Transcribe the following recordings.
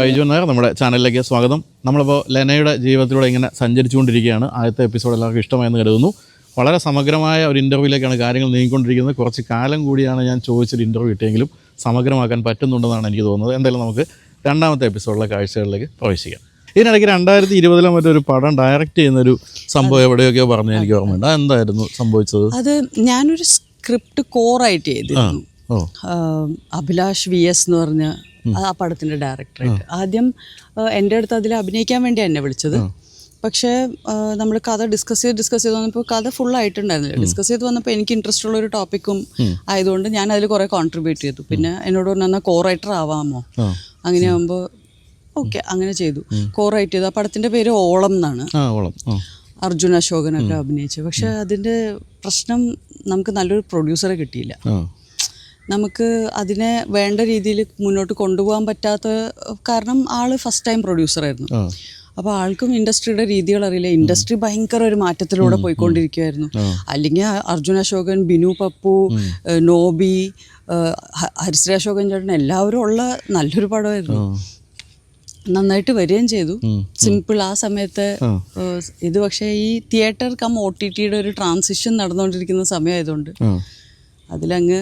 ബൈജു നായർ നമ്മുടെ ചാനലിലേക്ക് സ്വാഗതം. നമ്മളിപ്പോൾ ലെനയുടെ ജീവിതത്തിലൂടെ ഇങ്ങനെ സഞ്ചരിച്ചുകൊണ്ടിരിക്കുകയാണ്. ആദ്യത്തെ എപ്പിസോഡ് എല്ലാവർക്കും ഇഷ്ടമായെന്ന് കരുതുന്നു. വളരെ സമഗ്രമായ ഒരു ഇൻ്റർവ്യൂവിലേക്കാണ് കാര്യങ്ങൾ നീങ്ങിക്കൊണ്ടിരിക്കുന്നത്. കുറച്ച് കാലം കൂടിയാണ് ഞാൻ ചോദിച്ചൊരു ഇൻ്റർവ്യൂ കിട്ടിയെങ്കിലും സമഗ്രമാക്കാൻ പറ്റുന്നുണ്ടെന്നാണ് എനിക്ക് തോന്നുന്നത്. എന്തായാലും നമുക്ക് രണ്ടാമത്തെ എപ്പിസോഡിലെ കാഴ്ചകളിലേക്ക് പ്രവേശിക്കാം. ഇതിനിടയ്ക്ക് 2020 മറ്റൊരു പടം ഡയറക്റ്റ് ചെയ്യുന്നൊരു സംഭവം എവിടെയൊക്കെയോ പറഞ്ഞു എനിക്ക് ഓർമ്മയുണ്ട്. അതെന്തായിരുന്നു സംഭവിച്ചത്? അത് ഞാനൊരു സ്ക്രിപ്റ്റ് കോറായിട്ട് ചെയ്തിരുന്നു. അഭിലാഷ് VS എന്ന് പറഞ്ഞ ആ പടത്തിൻ്റെ ഡയറക്ടറായിട്ട്. ആദ്യം എൻ്റെ അടുത്ത് അതിൽ അഭിനയിക്കാൻ വേണ്ടി എന്നെ വിളിച്ചത്. പക്ഷേ നമ്മൾ കഥ ഡിസ്കസ് ചെയ്ത് വന്നപ്പോൾ കഥ ഫുള്ളായിട്ടുണ്ടായിരുന്നില്ല. ഡിസ്കസ് ചെയ്ത് വന്നപ്പോൾ എനിക്ക് ഇൻട്രസ്റ്റ് ഉള്ള ഒരു ടോപ്പിക്കും ആയതുകൊണ്ട് ഞാൻ അതിൽ കുറേ കോൺട്രിബ്യൂട്ട് ചെയ്തു. പിന്നെ എന്നോട് പറഞ്ഞു എന്നാൽ കോ-റൈറ്റർ ആവാമോ? അങ്ങനെ ആകുമ്പോൾ ഓക്കെ, അങ്ങനെ ചെയ്തു. കോ-റൈറ്റ് ചെയ്തു. ആ പടത്തിൻ്റെ പേര് ഓളം എന്നാണ്. അർജുൻ അശോകനൊക്കെ അഭിനയിച്ചു. പക്ഷെ അതിൻ്റെ പ്രശ്നം നമുക്ക് നല്ലൊരു പ്രൊഡ്യൂസറെ കിട്ടിയില്ല. നമുക്ക് അതിനെ വേണ്ട രീതിയിൽ മുന്നോട്ട് കൊണ്ടുപോകാൻ പറ്റാത്ത കാരണം ആൾ ഫസ്റ്റ് ടൈം പ്രൊഡ്യൂസറായിരുന്നു. അപ്പോൾ ആൾക്കും ഇൻഡസ്ട്രിയുടെ രീതികൾ അറിയില്ല. ഇൻഡസ്ട്രി ഭയങ്കര ഒരു മാറ്റത്തിലൂടെ പോയിക്കൊണ്ടിരിക്കുകയായിരുന്നു. അല്ലെങ്കിൽ അർജുൻ അശോകൻ, ബിനു പപ്പു, നോബി, ഹരിശ്രീ അശോകൻ ചേട്ടൻ എല്ലാവരും ഉള്ള നല്ലൊരു പടമായിരുന്നു. നന്നായിട്ട് വരികയും ചെയ്തു. സിമ്പിൾ ആ സമയത്ത് ഇത്. പക്ഷേ ഈ തിയേറ്റർ കം OTTയുടെ ഒരു ട്രാൻസിഷൻ നടന്നുകൊണ്ടിരിക്കുന്ന സമയമായതുകൊണ്ട് അതിലങ്ങ്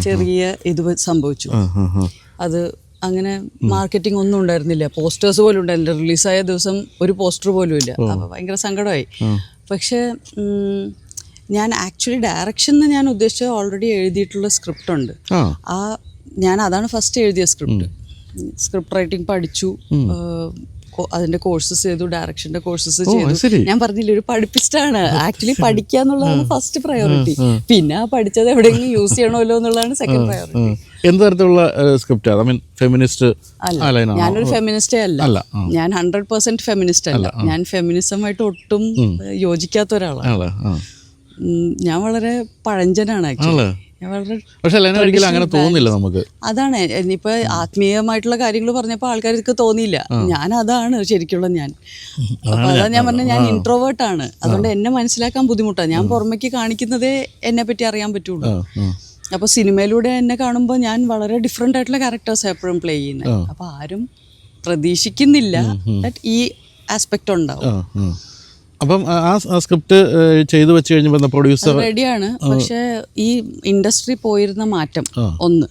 ചെറിയ ഇത് സംഭവിച്ചു. അത് അങ്ങനെ മാർക്കറ്റിംഗ് ഒന്നും ഉണ്ടായിരുന്നില്ല. പോസ്റ്റേഴ്സ് പോലും ഉണ്ടായിരുന്നില്ല. റിലീസായ ദിവസം ഒരു പോസ്റ്റർ പോലും ഇല്ല. അപ്പോൾ ഭയങ്കര സങ്കടമായി. പക്ഷേ ഞാൻ ആക്ച്വലി ഡയറക്ഷൻ എന്ന് ഞാൻ ഉദ്ദേശിച്ചത് ഓൾറെഡി എഴുതിയിട്ടുള്ള സ്ക്രിപ്റ്റ് ഉണ്ട്. ഞാൻ അതാണ് ഫസ്റ്റ് എഴുതിയ സ്ക്രിപ്റ്റ് റൈറ്റിംഗ് പഠിച്ചു. അതിന്റെ കോഴ്സസ് ചെയ്തു, ഡയറക്ഷന്റെ കോഴ്സസ് ചെയ്തു. ഞാൻ പറഞ്ഞില്ല, ഒരു പഠിപ്പിസ്റ്റാണ്. ആക്ച്വലി പഠിക്കുക എന്നുള്ളതാണ് ഫസ്റ്റ് പ്രയോറിറ്റി. പിന്നെ ആ പഠിച്ചത് എവിടെയെങ്കിലും യൂസ് ചെയ്യണമല്ലോ എന്നുള്ളതാണ് സെക്കൻഡ് പ്രയോറിറ്റി. എന്ത് തരത്തിലുള്ള സ്ക്രിപ്റ്റ്? ഫെമിനിസ്റ്റ് അല്ല, ഞാനൊരു ഫെമിനിസ്റ്റേ അല്ല. ഞാൻ 100% ഫെമിനിസ്റ്റ് അല്ല. ഞാൻ ഫെമിനിസമായിട്ട് ഒട്ടും യോജിക്കാത്ത ഒരാളാണ്. ഞാൻ വളരെ പഴഞ്ചനാണ് ആക്ച്വലി. അങ്ങനെ തോന്നില്ല നമുക്ക്. അതാണ് ഇനിയിപ്പോൾ ആത്മീയമായിട്ടുള്ള കാര്യങ്ങൾ പറഞ്ഞപ്പോൾ ആൾക്കാർക്ക് തോന്നിയില്ല. ഞാൻ അതാണ് ശരിക്കുള്ള ഞാൻ. അപ്പോൾ അതാ ഞാൻ പറഞ്ഞത്, ഞാൻ ഇൻട്രോവേർട്ടാണ്. അതുകൊണ്ട് എന്നെ മനസ്സിലാക്കാൻ ബുദ്ധിമുട്ടാണ്. ഞാൻ പുറമേക്ക് കാണിക്കുന്നതേ എന്നെ പറ്റി അറിയാൻ പറ്റുള്ളൂ. അപ്പോൾ സിനിമയിലൂടെ എന്നെ കാണുമ്പോൾ ഞാൻ വളരെ ഡിഫറെൻ്റ് ആയിട്ടുള്ള ക്യാരക്ടേഴ്സ് എപ്പോഴും പ്ലേ ചെയ്യുന്നത്. അപ്പോൾ ആരും പ്രതീക്ഷിക്കുന്നില്ല ദാറ്റ് ഈ ആസ്പെക്റ്റ് ഉണ്ടാവും. അപ്പം ആ സ്ക്രിപ്റ്റ് ചെയ്തു വെച്ച് കഴിഞ്ഞപ്പോൾ പ്രൊഡ്യൂസർ റെഡിയാണ്. പക്ഷേ ഈ ഇൻഡസ്ട്രി പോയിരുന്ന മാറ്റം, ഒന്ന്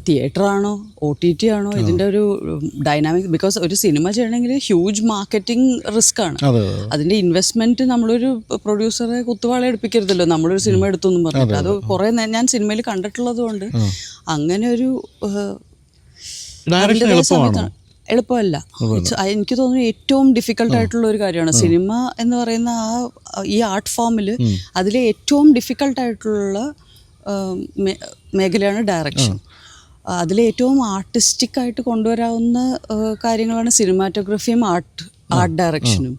തിയേറ്റർ ആണോ OTT ആണോ, ഇതിൻ്റെ ഒരു ഡൈനാമിക്. ബിക്കോസ് ഒരു സിനിമ ചെയ്യണമെങ്കിൽ ഹ്യൂജ് മാർക്കറ്റിംഗ് റിസ്ക് ആണ്. അതിൻ്റെ ഇൻവെസ്റ്റ്മെന്റ് നമ്മളൊരു പ്രൊഡ്യൂസറെ കുത്തുവാള എടുപ്പിക്കരുതല്ലോ. നമ്മളൊരു സിനിമ എടുത്തു എന്നും പറഞ്ഞിട്ട്. അത് കുറേ ഞാൻ സിനിമയിൽ കണ്ടിട്ടുള്ളത് കൊണ്ട് അങ്ങനെ ഒരു എളുപ്പമല്ല. എനിക്ക് തോന്നുന്നു ഏറ്റവും ഡിഫിക്കൽട്ടായിട്ടുള്ള ഒരു കാര്യമാണ് സിനിമ എന്ന് പറയുന്ന ഈ ആർട്ട് ഫോമിൽ. അതിലെ ഏറ്റവും ഡിഫിക്കൽട്ടായിട്ടുള്ള മേഖലയാണ് ഡയറക്ഷൻ. അതിലെ ഏറ്റവും ആർട്ടിസ്റ്റിക്കായിട്ട് കൊണ്ടുവരാവുന്ന കാര്യങ്ങളാണ് സിനിമാറ്റോഗ്രഫിയും ആർട്ട് ഡയറക്ഷനും.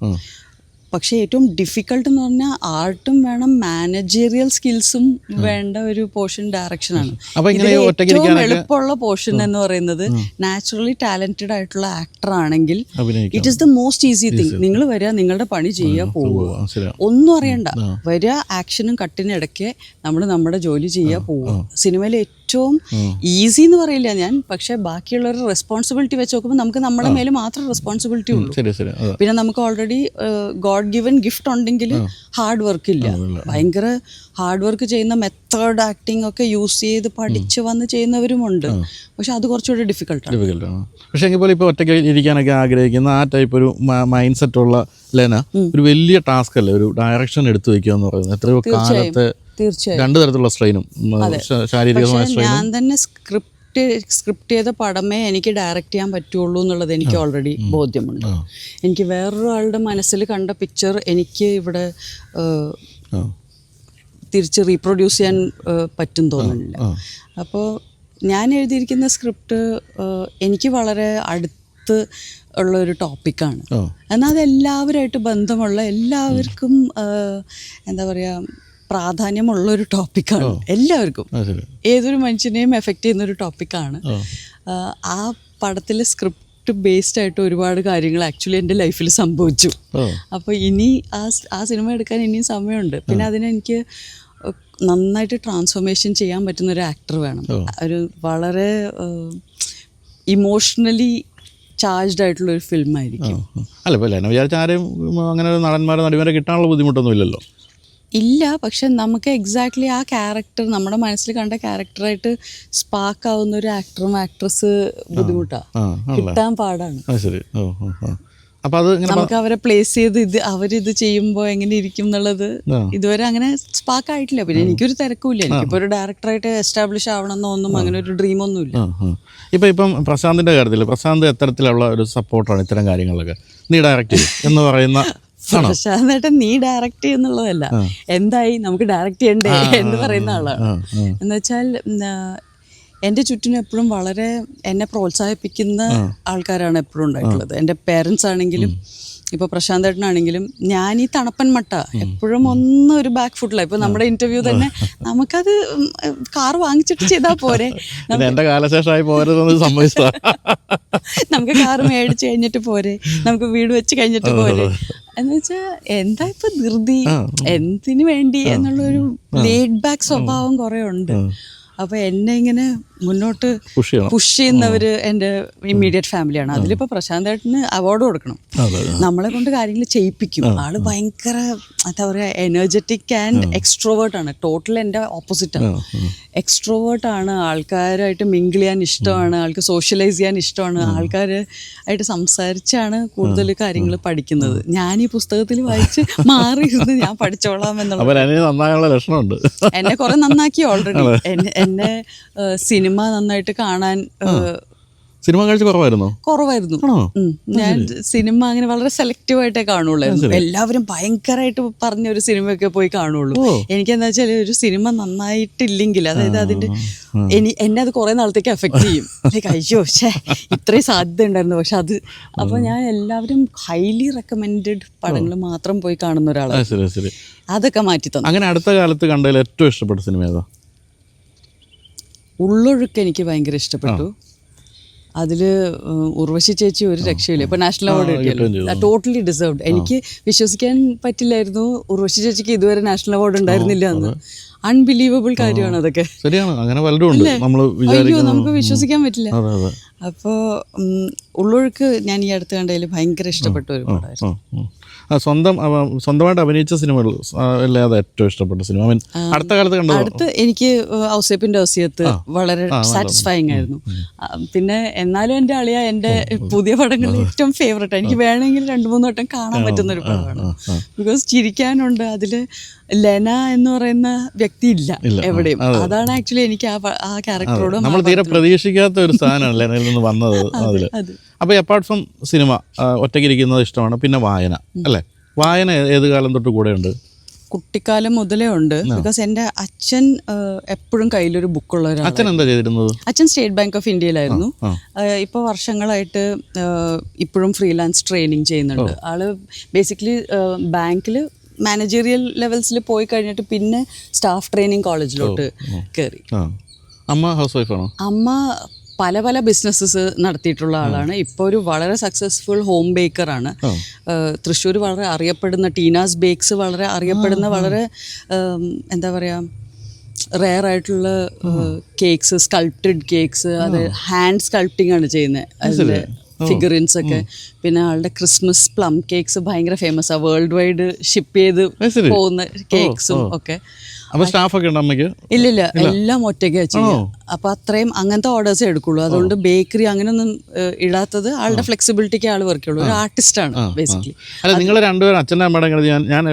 പക്ഷേ ഏറ്റവും ഡിഫിക്കൽട്ട് എന്ന് പറഞ്ഞാൽ ആർട്ടും വേണം, മാനേജീരിയൽ സ്കിൽസും വേണ്ട ഒരു പോർഷൻ ഡയറക്ഷനാണ്. ഏറ്റവും എളുപ്പമുള്ള പോർഷൻ എന്ന് പറയുന്നത് നാച്ചുറലി ടാലന്റഡ് ആയിട്ടുള്ള ആക്ടർ ആണെങ്കിൽ it is the most easy thing. നിങ്ങൾ വരിക, നിങ്ങളുടെ പണി ചെയ്യുക, പോവുക, ഒന്നും അറിയണ്ട. വരിക, ആക്ഷനും കട്ടിനും ഇടയ്ക്ക് നമ്മൾ നമ്മുടെ ജോലി ചെയ്യുക, പോവുക. സിനിമയിൽ ഏറ്റവും ഈസി എന്ന് പറയില്ല ഞാൻ, പക്ഷെ ബാക്കിയുള്ളവരുടെ റെസ്പോൺസിബിലിറ്റി വെച്ച് നോക്കുമ്പോൾ നമുക്ക് നമ്മുടെ മേലെ മാത്രം റെസ്പോൺസിബിലിറ്റി ഉള്ളൂ. പിന്നെ നമുക്ക് ഓൾറെഡി ഗോഡ് ഗിവൻ ഗിഫ്റ്റ് ഉണ്ടെങ്കിൽ ഹാർഡ് വർക്ക് ഇല്ല. ഭയങ്കര ഹാർഡ് വർക്ക് ചെയ്യുന്ന മെത്തേഡ് ആക്ടിങ് ഒക്കെ യൂസ് ചെയ്ത് പഠിച്ച് വന്ന് ചെയ്യുന്നവരുമുണ്ട്. പക്ഷെ അത് കുറച്ചുകൂടി ഡിഫിക്കൽട്ടാണ്. പക്ഷേ എങ്കിൽ ഇപ്പോൾ ഒറ്റയ്ക്ക് ഇരിക്കാനൊക്കെ ആഗ്രഹിക്കുന്ന ആ ടൈപ്പ് ഒരു മൈൻഡ് സെറ്റ് ഉള്ള ലെന ഒരു വലിയ ടാസ്ക് അല്ലേ ഒരു ഡയറക്ഷൻ എടുത്തു വെക്കുക എന്ന് പറയുന്നത്? എത്രയോ കാലത്തെ തീർച്ചയായും രണ്ട് തരത്തിലുള്ള സ്ട്രെയിനും, ശാരീരികമായ സ്ട്രെയിനും. ഞാൻ തന്നെ സ്ക്രിപ്റ്റ് ചെയ്ത പടമേ എനിക്ക് ഡയറക്റ്റ് ചെയ്യാൻ പറ്റുള്ളൂ എന്നുള്ളത് എനിക്ക് ഓൾറെഡി ബോധ്യമുണ്ട്. എനിക്ക് വേറൊരാളുടെ മനസ്സിൽ കണ്ട പിക്ചർ എനിക്ക് ഇവിടെ തിരിച്ച് റീപ്രൊഡ്യൂസ് ചെയ്യാൻ പറ്റും തോന്നുന്നില്ല. അപ്പോൾ ഞാൻ എഴുതിയിരിക്കുന്ന സ്ക്രിപ്റ്റ് എനിക്ക് വളരെ അടുത്ത് ഉള്ള ഒരു ടോപ്പിക്കാണ്. എന്നാൽ അത് എല്ലാവരുമായിട്ട് ബന്ധമുള്ള, എല്ലാവർക്കും എന്താ പറയുക, പ്രാധാന്യമുള്ളൊരു ടോപ്പിക്കാണ്. എല്ലാവർക്കും, ഏതൊരു മനുഷ്യനെയും എഫക്റ്റ് ചെയ്യുന്നൊരു ടോപ്പിക്കാണ്. ആ പടത്തിലെ സ്ക്രിപ്റ്റ് ബേസ്ഡ് ആയിട്ട് ഒരുപാട് കാര്യങ്ങൾ ആക്ച്വലി എൻ്റെ ലൈഫിൽ സംഭവിച്ചു. അപ്പോൾ ഇനി ആ സിനിമ എടുക്കാൻ ഇനിയും സമയമുണ്ട്. പിന്നെ അതിനെനിക്ക് നന്നായിട്ട് ട്രാൻസ്ഫോർമേഷൻ ചെയ്യാൻ പറ്റുന്നൊരു ആക്ടർ വേണം. ഒരു വളരെ ഇമോഷണലി ചാർജ്ഡ് ആയിട്ടുള്ള ഒരു ഫിലിം ആയിരിക്കും. അല്ല ഇപ്പോൾ ലെന വിചാരിച്ച ആരെയും അങ്ങനെ ഒരു നടന്മാരെ നടിമാരെ കിട്ടാനുള്ള ബുദ്ധിമുട്ടൊന്നും ഇല്ലല്ലോ. ഇല്ല, പക്ഷെ നമുക്ക് എക്സാക്ട്ലി ആ ക്യാരക്ടർ നമ്മുടെ മനസ്സിൽ കണ്ട ക്യാരക്ടറായിട്ട് സ്പാർക്ക് ആവുന്ന ഒരു ആക്ടറും ആക്ട്രസ് ബുദ്ധിമുട്ടാണ്, കിട്ടാൻ പാടാണ്. ശരി. അപ്പോൾ അത് നമുക്ക് അവരെ പ്ലേസ് ചെയ്ത് അവരിത് ചെയ്യുമ്പോൾ എങ്ങനെ ഇരിക്കും എന്നുള്ളത് ഇതുവരെ അങ്ങനെ സ്പാർക്ക് ആയിട്ടില്ല. പിന്നെ എനിക്കൊരു തിരക്കുമില്ല, എനിക്കിപ്പോൾ ഒരു ഡയറക്ടറായിട്ട് എസ്റ്റാബ്ലിഷ് ആവണമെന്നൊന്നും അങ്ങനെ ഒരു ഡ്രീമൊന്നുമില്ല. ഇപ്പം പ്രശാന്തിൻ്റെ കാര്യത്തിൽ പ്രശാന്ത് എത്തരത്തിലുള്ള ഒരു സപ്പോർട്ടാണ് ഇത്തരം കാര്യങ്ങളിലൊക്കെ? നീ ഡയറക്റ്റ് ചെയ്യും എന്ന് പറയുന്ന പ്രശാന്തേട്ടൻ നീ ഡയറക്റ്റ് ചെയ്യുന്നുള്ളതല്ല, എന്തായി നമുക്ക് ഡയറക്റ്റ് ചെയ്യണ്ടേ എന്ന് പറയുന്ന ആളാണ്. എന്നുവെച്ചാൽ എൻ്റെ ചുറ്റിനും എപ്പോഴും വളരെ എന്നെ പ്രോത്സാഹിപ്പിക്കുന്ന ആൾക്കാരാണ് എപ്പോഴും ഉണ്ടായിട്ടുള്ളത്. എൻ്റെ പേരൻസ് ആണെങ്കിലും ഇപ്പോൾ പ്രശാന്തേട്ടനാണെങ്കിലും ഞാൻ ഈ തണുപ്പൻ മട്ട എപ്പോഴും ഒരു ബാക്ക് ഫുട്ടിലാണ്. ഇപ്പോൾ നമ്മുടെ ഇൻ്റർവ്യൂ തന്നെ നമുക്കത് കാർ വാങ്ങിച്ചിട്ട് ചെയ്താൽ പോരെ, എൻ്റെ കാലശേഷമായി പോരുന്നത് സംഭവിച്ചതാ. നമുക്ക് കാർ മേടിച്ച് കഴിഞ്ഞിട്ട് പോരെ, നമുക്ക് വീട് വെച്ച് കഴിഞ്ഞിട്ട് പോരെ എന്ന് വെച്ചാൽ എന്താ ഇപ്പം ധൃതി, എന്തിനു വേണ്ടി എന്നുള്ളൊരു ലേഡ് ബാക്ക് സ്വഭാവം കുറേ ഉണ്ട്. അപ്പോൾ എന്നെ ഇങ്ങനെ മുന്നോട്ട് പുഷ് ചെയ്യുന്നവർ എൻ്റെ ഇമ്മീഡിയറ്റ് ഫാമിലിയാണ്. അതിലിപ്പോൾ പ്രശാന്തേട്ടന് അവാർഡ് കൊടുക്കണം, നമ്മളെ കൊണ്ട് കാര്യങ്ങൾ ചെയ്യിപ്പിക്കും. ആള് ഭയങ്കര എന്താ പറയുക, എനർജറ്റിക് ആൻഡ് എക്സ്ട്രോവേർട്ടാണ്. ടോട്ടൽ എൻ്റെ ഓപ്പോസിറ്റാണ്. എക്സ്ട്രോവേർട്ടാണ്, ആൾക്കാരായിട്ട് മിങ്കിൾ ചെയ്യാൻ ഇഷ്ടമാണ്, ആൾക്ക് സോഷ്യലൈസ് ചെയ്യാൻ ഇഷ്ടമാണ്, ആൾക്കാരായിട്ട് സംസാരിച്ചാണ് കൂടുതൽ കാര്യങ്ങൾ പഠിക്കുന്നത്. ഞാൻ ഈ പുസ്തകത്തിൽ വായിച്ച് മാറിയിരുന്ന് ഞാൻ പഠിച്ചോളാം എന്നുള്ള ലക്ഷണമുണ്ട്. എന്നെ കുറെ നന്നാക്കി ഓൾറെഡി. എന്നെ സിനിമ നന്നായിട്ട് കാണാൻ സിനിമ കാഴ്ച കുറവായിരുന്നു. ഞാൻ സിനിമ അങ്ങനെ വളരെ സെലക്റ്റീവായിട്ടേ കാണുള്ളായിരുന്നു. എല്ലാവരും ഭയങ്കരമായിട്ട് പറഞ്ഞ ഒരു സിനിമയൊക്കെ പോയി കാണുള്ളൂ. എനിക്കെന്താ വെച്ചാൽ ഒരു സിനിമ നന്നായിട്ടില്ലെങ്കിൽ, അതായത് അതിൻ്റെ എന്നെ അത് കുറെ നാളത്തേക്ക് എഫക്റ്റ് ചെയ്യും. അയ്യോ ഇത്രയും സാധ്യത ഉണ്ടായിരുന്നു. പക്ഷെ അത് അപ്പോൾ ഞാൻ എല്ലാവരും ഹൈലി റെക്കമെൻഡഡ് പടങ്ങൾ മാത്രം പോയി കാണുന്ന ഒരാളാണ്. അതൊക്കെ മാറ്റി തന്നു. അങ്ങനെ അടുത്ത കാലത്ത് കണ്ടതിൽ ഏറ്റവും ഇഷ്ടപ്പെട്ട സിനിമ ഏതാ? ഉള്ളൊഴുക്ക് എനിക്ക് ഭയങ്കര ഇഷ്ടപ്പെട്ടു. അതിൽ ഉർവശി ചേച്ചി ഒരു രക്ഷയില്ല. ഇപ്പോൾ നാഷണൽ അവാർഡ് കിട്ടിയല്ലോ, ടോട്ടലി ഡിസേർവ്ഡ്. എനിക്ക് വിശ്വസിക്കാൻ പറ്റില്ലായിരുന്നു ഉർവശി ചേച്ചിക്ക് ഇതുവരെ നാഷണൽ അവാർഡ് ഉണ്ടായിരുന്നില്ല എന്ന്. അൺബിലീവബിൾ കാര്യമാണ് അതൊക്കെ. അയ്യോ നമുക്ക് വിശ്വസിക്കാൻ പറ്റില്ല. അപ്പോൾ ഉള്ളൊഴുക്ക് ഞാൻ ഈ അടുത്ത് കണ്ടതിൽ ഭയങ്കര ഇഷ്ടപ്പെട്ട ഒരു പടമായിരുന്നു. സ്വന്തമായിട്ട് അഭിനയിച്ച സിനിമകൾ അല്ലാതെ ഏറ്റവും ഇഷ്ടപ്പെട്ട സിനിമ അടുത്ത കാലത്ത് കണ്ടത്? അടുത്ത് എനിക്ക് ഔസേപ്പിൻ്റെ ഔസിയത്ത് വളരെ സാറ്റിസ്ഫൈങ് ആയിരുന്നു. പിന്നെ എന്നാലും എൻ്റെ അളിയ എൻ്റെ പുതിയ പടങ്ങളിൽ ഏറ്റവും ഫേവറേറ്റ്. എനിക്ക് വേണമെങ്കിൽ 2-3 വട്ടം കാണാൻ പറ്റുന്ന ഒരു പടമാണ്. ബിക്കോസ് ചിരിക്കാനുണ്ട്. അതിൽ ലെന എന്ന് പറയുന്ന വ്യക്തി ഇല്ല എവിടെയും. അതാണ് ആക്ച്വലി എനിക്ക് ആ ക്യാരക്ടറോട് നമ്മൾ തീരെ പ്രതീക്ഷിക്കാത്ത ഒരു സാധനമാണ് ലെനയിൽ നിന്ന് വന്നത് അതിൽ. അപ്പോൾ അപ്പാർട്ട് ഫ്രം സിനിമ ഒറ്റയ്ക്ക് ഇരിക്കുന്നത് ഇഷ്ടമാണ്, പിന്നെ വായന അല്ലേ? വായന ഏത് കാലം തൊട്ട് കൂടെയുണ്ട്? കുട്ടിക്കാലം മുതലേ ഉണ്ട്. ബിക്കോസ് എൻ്റെ അച്ഛൻ എപ്പോഴും കയ്യിലൊരു ബുക്കുള്ള ഒരാളാണ്. അച്ഛൻ എന്താ ചെയ്തിരുന്നത്? അച്ഛൻ സ്റ്റേറ്റ് ബാങ്ക് ഓഫ് ഇന്ത്യയിലായിരുന്നു. ഇപ്പോൾ വർഷങ്ങളായിട്ട് ഇപ്പോഴും ഫ്രീലാൻസ് ട്രെയിനിങ് ചെയ്യുന്നുണ്ട്. ആള് ബേസിക്കലി ബാങ്കിൽ മാനേജറിയൽ ലെവൽസിൽ പോയി കഴിഞ്ഞിട്ട് പിന്നെ സ്റ്റാഫ് ട്രെയിനിങ് കോളേജിലോട്ട് കയറി. അമ്മ ഹൗസ് വൈഫാണോ? അമ്മ പല പല ബിസിനസ്സസ് നടത്തിയിട്ടുള്ള ആളാണ്. ഇപ്പോൾ ഒരു വളരെ സക്സസ്ഫുൾ ഹോം ബേക്കറാണ്. തൃശ്ശൂർ വളരെ അറിയപ്പെടുന്ന ടീനാസ് ബേക്സ് വളരെ അറിയപ്പെടുന്ന വളരെ എന്താ പറയുക റെയർ ആയിട്ടുള്ള കേക്ക്സ്, സ്കൾപ്റ്റഡ് കേക്ക്സ്, അത് ഹാൻഡ് സ്കൾപ്റ്റിംഗ് ആണ് ചെയ്യുന്നത്. അതിൻ്റെ ഫിഗറിൻസ് ഒക്കെ. പിന്നെ ആളുടെ ക്രിസ്മസ് പ്ലം കേക്ക്സ് ഭയങ്കര ഫേമസ് ആണ്. വേൾഡ് വൈഡ് ഷിപ്പ് ചെയ്ത് പോകുന്ന കേക്ക്സും ഒക്കെ. ഇല്ലില്ല, എല്ലാം ഒറ്റയ്ക്ക് ചെയ്യും. അപ്പൊ അത്രയും അങ്ങനത്തെ ഓർഡേഴ്സേ എടുക്കുള്ളൂ. അതുകൊണ്ട് ബേക്കറി അങ്ങനെയൊന്നും ഇടാത്തത് ആളുടെ ഫ്ലെക്സിബിലിറ്റിക്ക് ആൾ വർക്ക് ചെയ്യുള്ളൂ. ഒരു ആർട്ടിസ്റ്റാണ് ബേസിക്കലി. അല്ല, നിങ്ങൾ രണ്ടുപേരും അച്ഛൻ്റെ അമ്മയുടെ ഞാൻ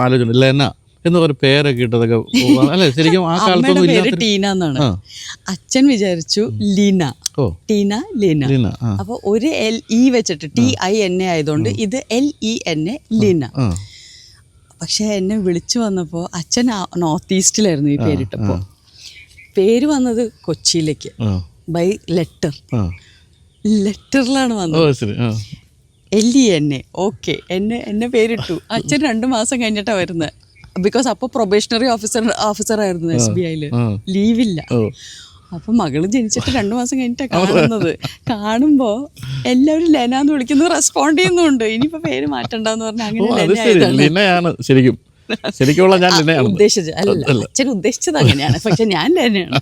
ആലോചിച്ചു ലെന എന്നൊരു പേരൊക്കെ ഇട്ടതൊക്കെ അല്ലെ? ശരിക്കും ആ കാലത്തൊന്നും പേര് ടീന എന്നാണ്. അച്ഛൻ വിചാരിച്ചു ലീന, ടീന ലീന. അപ്പൊ ഒരു LE വെച്ചിട്ട് TINA ആയതുകൊണ്ട് ഇത് LENA ലീന. പക്ഷെ എന്നെ വിളിച്ചു വന്നപ്പോൾ അച്ഛൻ നോർത്ത് ഈസ്റ്റിലായിരുന്നു ഈ പേരിട്ടപ്പോൾ. പേര് വന്നത് കൊച്ചിയിലേക്ക് ബൈ ലെറ്ററിലാണ് വന്നത്. LENA. ഓക്കെ, എന്നെ പേരിട്ടു. അച്ഛൻ 2 മാസം കഴിഞ്ഞിട്ടാണ് വരുന്നത്. ബിക്കോസ് അപ്പോൾ പ്രൊബേഷണറി ഓഫീസറായിരുന്നു SBIയിൽ. ലീവില്ല. അപ്പം മകള് ജനിച്ചിട്ട് 2 മാസം കഴിഞ്ഞിട്ടാണ് കാണുന്നത്. കാണുമ്പോൾ എല്ലാവരും ലെനാന്ന് വിളിക്കുന്നത് റെസ്പോണ്ട് ചെയ്യുന്നുണ്ട്. ഇനിയിപ്പോൾ പേര് മാറ്റണ്ടെന്ന് പറഞ്ഞാൽ അങ്ങനെ ശരിക്കുള്ള ഞാൻ ഉദ്ദേശിച്ചത് അല്ല, അച്ഛൻ ഉദ്ദേശിച്ചത് അങ്ങനെയാണ്. പക്ഷെ ഞാൻ ലെനയാണ്.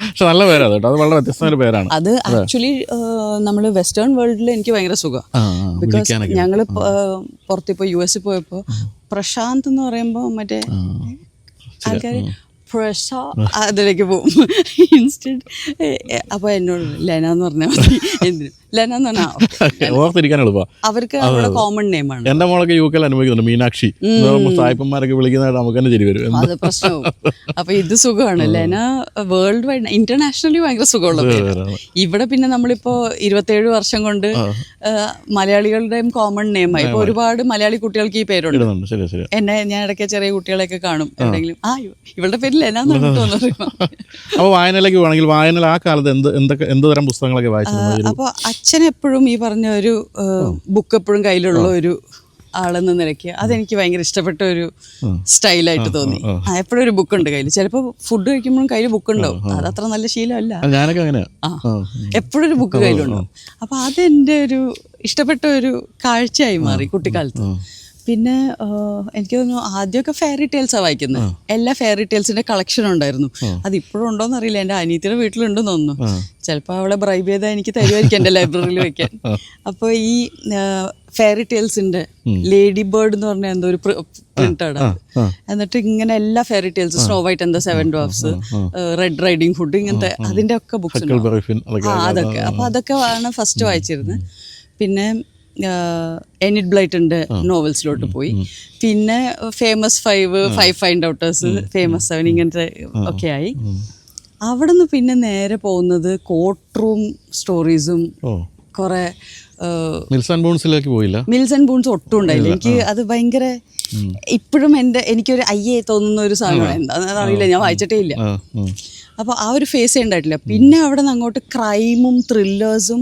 പക്ഷെ നല്ല പേരാണ് കേട്ടോ, അത് വളരെ വ്യത്യസ്തമായ പേരാണ്. അത് ആക്ച്വലി നമ്മൾ വെസ്റ്റേൺ വേൾഡിൽ എനിക്ക് ഭയങ്കര സുഖം. ബിക്കോസ് ഞങ്ങൾ പുറത്തിപ്പോ US പോയപ്പോ പ്രശാന്ത് എന്ന് പറയുമ്പോൾ മറ്റേ ആൾക്കാർ അതിലേക്ക് പോകും ഇൻസ്റ്റന്റ്. അപ്പോൾ എന്നോട് ലെന എന്ന് പറഞ്ഞാൽ മതി. എന്തിനും ലെന എന്ന് പറഞ്ഞാൽ ഓർത്തിരിക്കാൻ എളുപ്പമാണ്. അവർക്ക് അവരുടെ കോമൺ നെയിമാണ്. എന്റെ മോളൊക്കെ UK അനുഭവിക്കുന്നുണ്ട്, മീനാക്ഷി. സായിപ്പന്മാരൊക്കെ വിളിക്കുന്നതായിട്ട് നമുക്ക് തന്നെ ശരി വരും. അത് പ്രശ്നവും. അപ്പൊ ഇത് സുഖമാണ്. ലെന വേൾഡ് വൈഡ് ഇന്റർനാഷണലി ഭയങ്കര സുഖമുള്ള പേരാണ്. ഇവിടെ പിന്നെ നമ്മളിപ്പോ 27 വർഷം കൊണ്ട് മലയാളികളുടെയും കോമൺ നെയിമായി. ഇപ്പൊ ഒരുപാട് മലയാളി കുട്ടികൾക്ക് ഈ പേരുണ്ട്. എന്നെ ഞാൻ ഇടയ്ക്ക് ചെറിയ കുട്ടികളെയൊക്കെ കാണും എവിടെയെങ്കിലും, ഇവളുടെ പേര് ലെന എന്നാണ് തോന്നുന്നത്. അപ്പൊ വായനയിലേക്ക് പോകണമെങ്കിൽ വായനയിൽ ആ കാലത്ത് എന്ത് തരം പുസ്തകങ്ങളൊക്കെ വായിച്ചു? അപ്പൊ അച്ഛൻ എപ്പോഴും ഈ പറഞ്ഞ ഒരു ബുക്ക് എപ്പോഴും കയ്യിലുള്ള ഒരു ആളെന്ന നിലയ്ക്ക് അതെനിക്ക് ഭയങ്കര ഇഷ്ടപ്പെട്ട ഒരു സ്റ്റൈലായിട്ട് തോന്നി. എപ്പോഴും ഒരു ബുക്ക് ഉണ്ട് കയ്യിൽ. ചിലപ്പോൾ ഫുഡ് കഴിക്കുമ്പോഴും കയ്യിൽ ബുക്ക് ഉണ്ടാവും. അതത്ര നല്ല ശീലമല്ല. എപ്പോഴും ഒരു ബുക്ക് കയ്യിലുണ്ടാവും. അപ്പൊ അതെന്റെ ഒരു ഇഷ്ടപ്പെട്ട ഒരു കാഴ്ചയായി മാറി കുട്ടിക്കാലത്ത്. പിന്നെ എനിക്ക് തോന്നുന്നു ആദ്യമൊക്കെ ഫെയറി ടെയിൽസാണ് വായിക്കുന്നത്. എല്ലാ ഫെയറി ടെയിൽസിന്റെ കളക്ഷൻ ഉണ്ടായിരുന്നു. അത് ഇപ്പോഴും ഉണ്ടോന്ന് അറിയില്ല. എൻ്റെ അനിയത്തിയുടെ വീട്ടിലുണ്ടെന്ന് തോന്നുന്നു. ചിലപ്പോൾ അവളെ ബ്രൈബ് ചെയ്താൽ എനിക്ക് തരുമായിരിക്കും എൻ്റെ ലൈബ്രറിയിൽ വെക്കാൻ. അപ്പോൾ ഈ ഫെയറി ടെയിൽസിന്റെ ലേഡി ബേർഡ് എന്ന് പറഞ്ഞ എന്തോ ഒരു പ്രിന്റാണ്. എന്നിട്ട് ഇങ്ങനെ എല്ലാ ഫെയറി ടെയിൽസും, snow white and the 7 dwarfs, red riding hood, ഇങ്ങനത്തെ അതിന്റെ ഒക്കെ ബുക്സ് അതൊക്കെ. അപ്പൊ അതൊക്കെ ആണ് ഫസ്റ്റ് വായിച്ചിരുന്നത്. പിന്നെ എനിഡ് ബ്ലൈറ്റന്റെ നോവൽസിലോട്ട് പോയി. പിന്നെ ഫേമസ് 5 ഫൈൻഡ് ഔട്ടേഴ്സ്, ഫേമസ് 7 ഇങ്ങനത്തെ ഒക്കെ ആയി. അവിടെ നിന്ന് പിന്നെ നേരെ പോകുന്നത് കോർട്ട് റൂം സ്റ്റോറീസും കുറെ. മിൽസ് ആൻഡ് ബോൺസിലേക്ക് പോയില്ല. മിൽസ് ആൻഡ് ബോൺസ് ഒട്ടും ഉണ്ടായില്ല എനിക്ക്. അത് ഭയങ്കര ഇപ്പോഴും എനിക്കൊരു തോന്നുന്ന ഒരു സാധനമാണ്. എന്താണെന്ന് അറിയില്ല, ഞാൻ വായിച്ചിട്ടേ ഇല്ല. അപ്പോൾ ആ ഒരു ഫേസേ ഉണ്ടായിട്ടില്ല. പിന്നെ അവിടെ നിന്ന് അങ്ങോട്ട് ക്രൈമും ത്രില്ലേഴ്സും,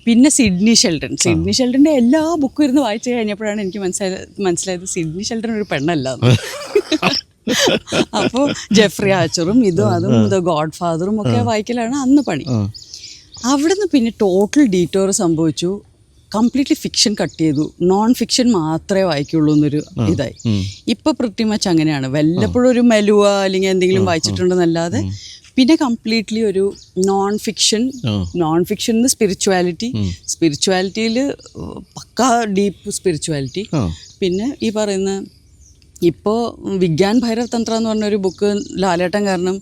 പിന്നെ സിഡ്നി ഷെൽട്ടൻ്റെ എല്ലാ ബുക്കും ഇരുന്ന് വായിച്ചു കഴിഞ്ഞപ്പോഴാണ് എനിക്ക് മനസ്സിലായത് സിഡ്നി ഷെൽട്ടൻ ഒരു പെണ്ണല്ല. അപ്പോൾ ജെഫ്രി ആച്ചറും അതും ദ ഗോഡ് ഫാദറും ഒക്കെ വായിക്കലാണ് അന്ന് പണി. അവിടെ നിന്ന് പിന്നെ ടോട്ടൽ ഡീറ്റോർ സംഭവിച്ചു. കംപ്ലീറ്റ്ലി ഫിക്ഷൻ കട്ട് ചെയ്തു. നോൺ ഫിക്ഷൻ മാത്രമേ വായിക്കുള്ളൂ എന്നൊരു ഇതായി. ഇപ്പൊ പ്രിറ്റി മച്ച് അങ്ങനെയാണ്. വല്ലപ്പോഴും ഒരു മെലുവ അല്ലെങ്കിൽ എന്തെങ്കിലും വായിച്ചിട്ടുണ്ടെന്നല്ലാതെ പിന്നെ കംപ്ലീറ്റ്ലി ഒരു നോൺ ഫിക്ഷൻ സ്പിരിച്വാലിറ്റിയിൽ പക്കാ ഡീപ്പ് സ്പിരിച്വാലിറ്റി. പിന്നെ ഈ പറയുന്ന ഇപ്പോൾ വിജ്ഞാൻ ഭൈരവ് തന്ത്ര എന്ന് പറഞ്ഞൊരു ബുക്ക് ലാലേട്ടൻ കാരണം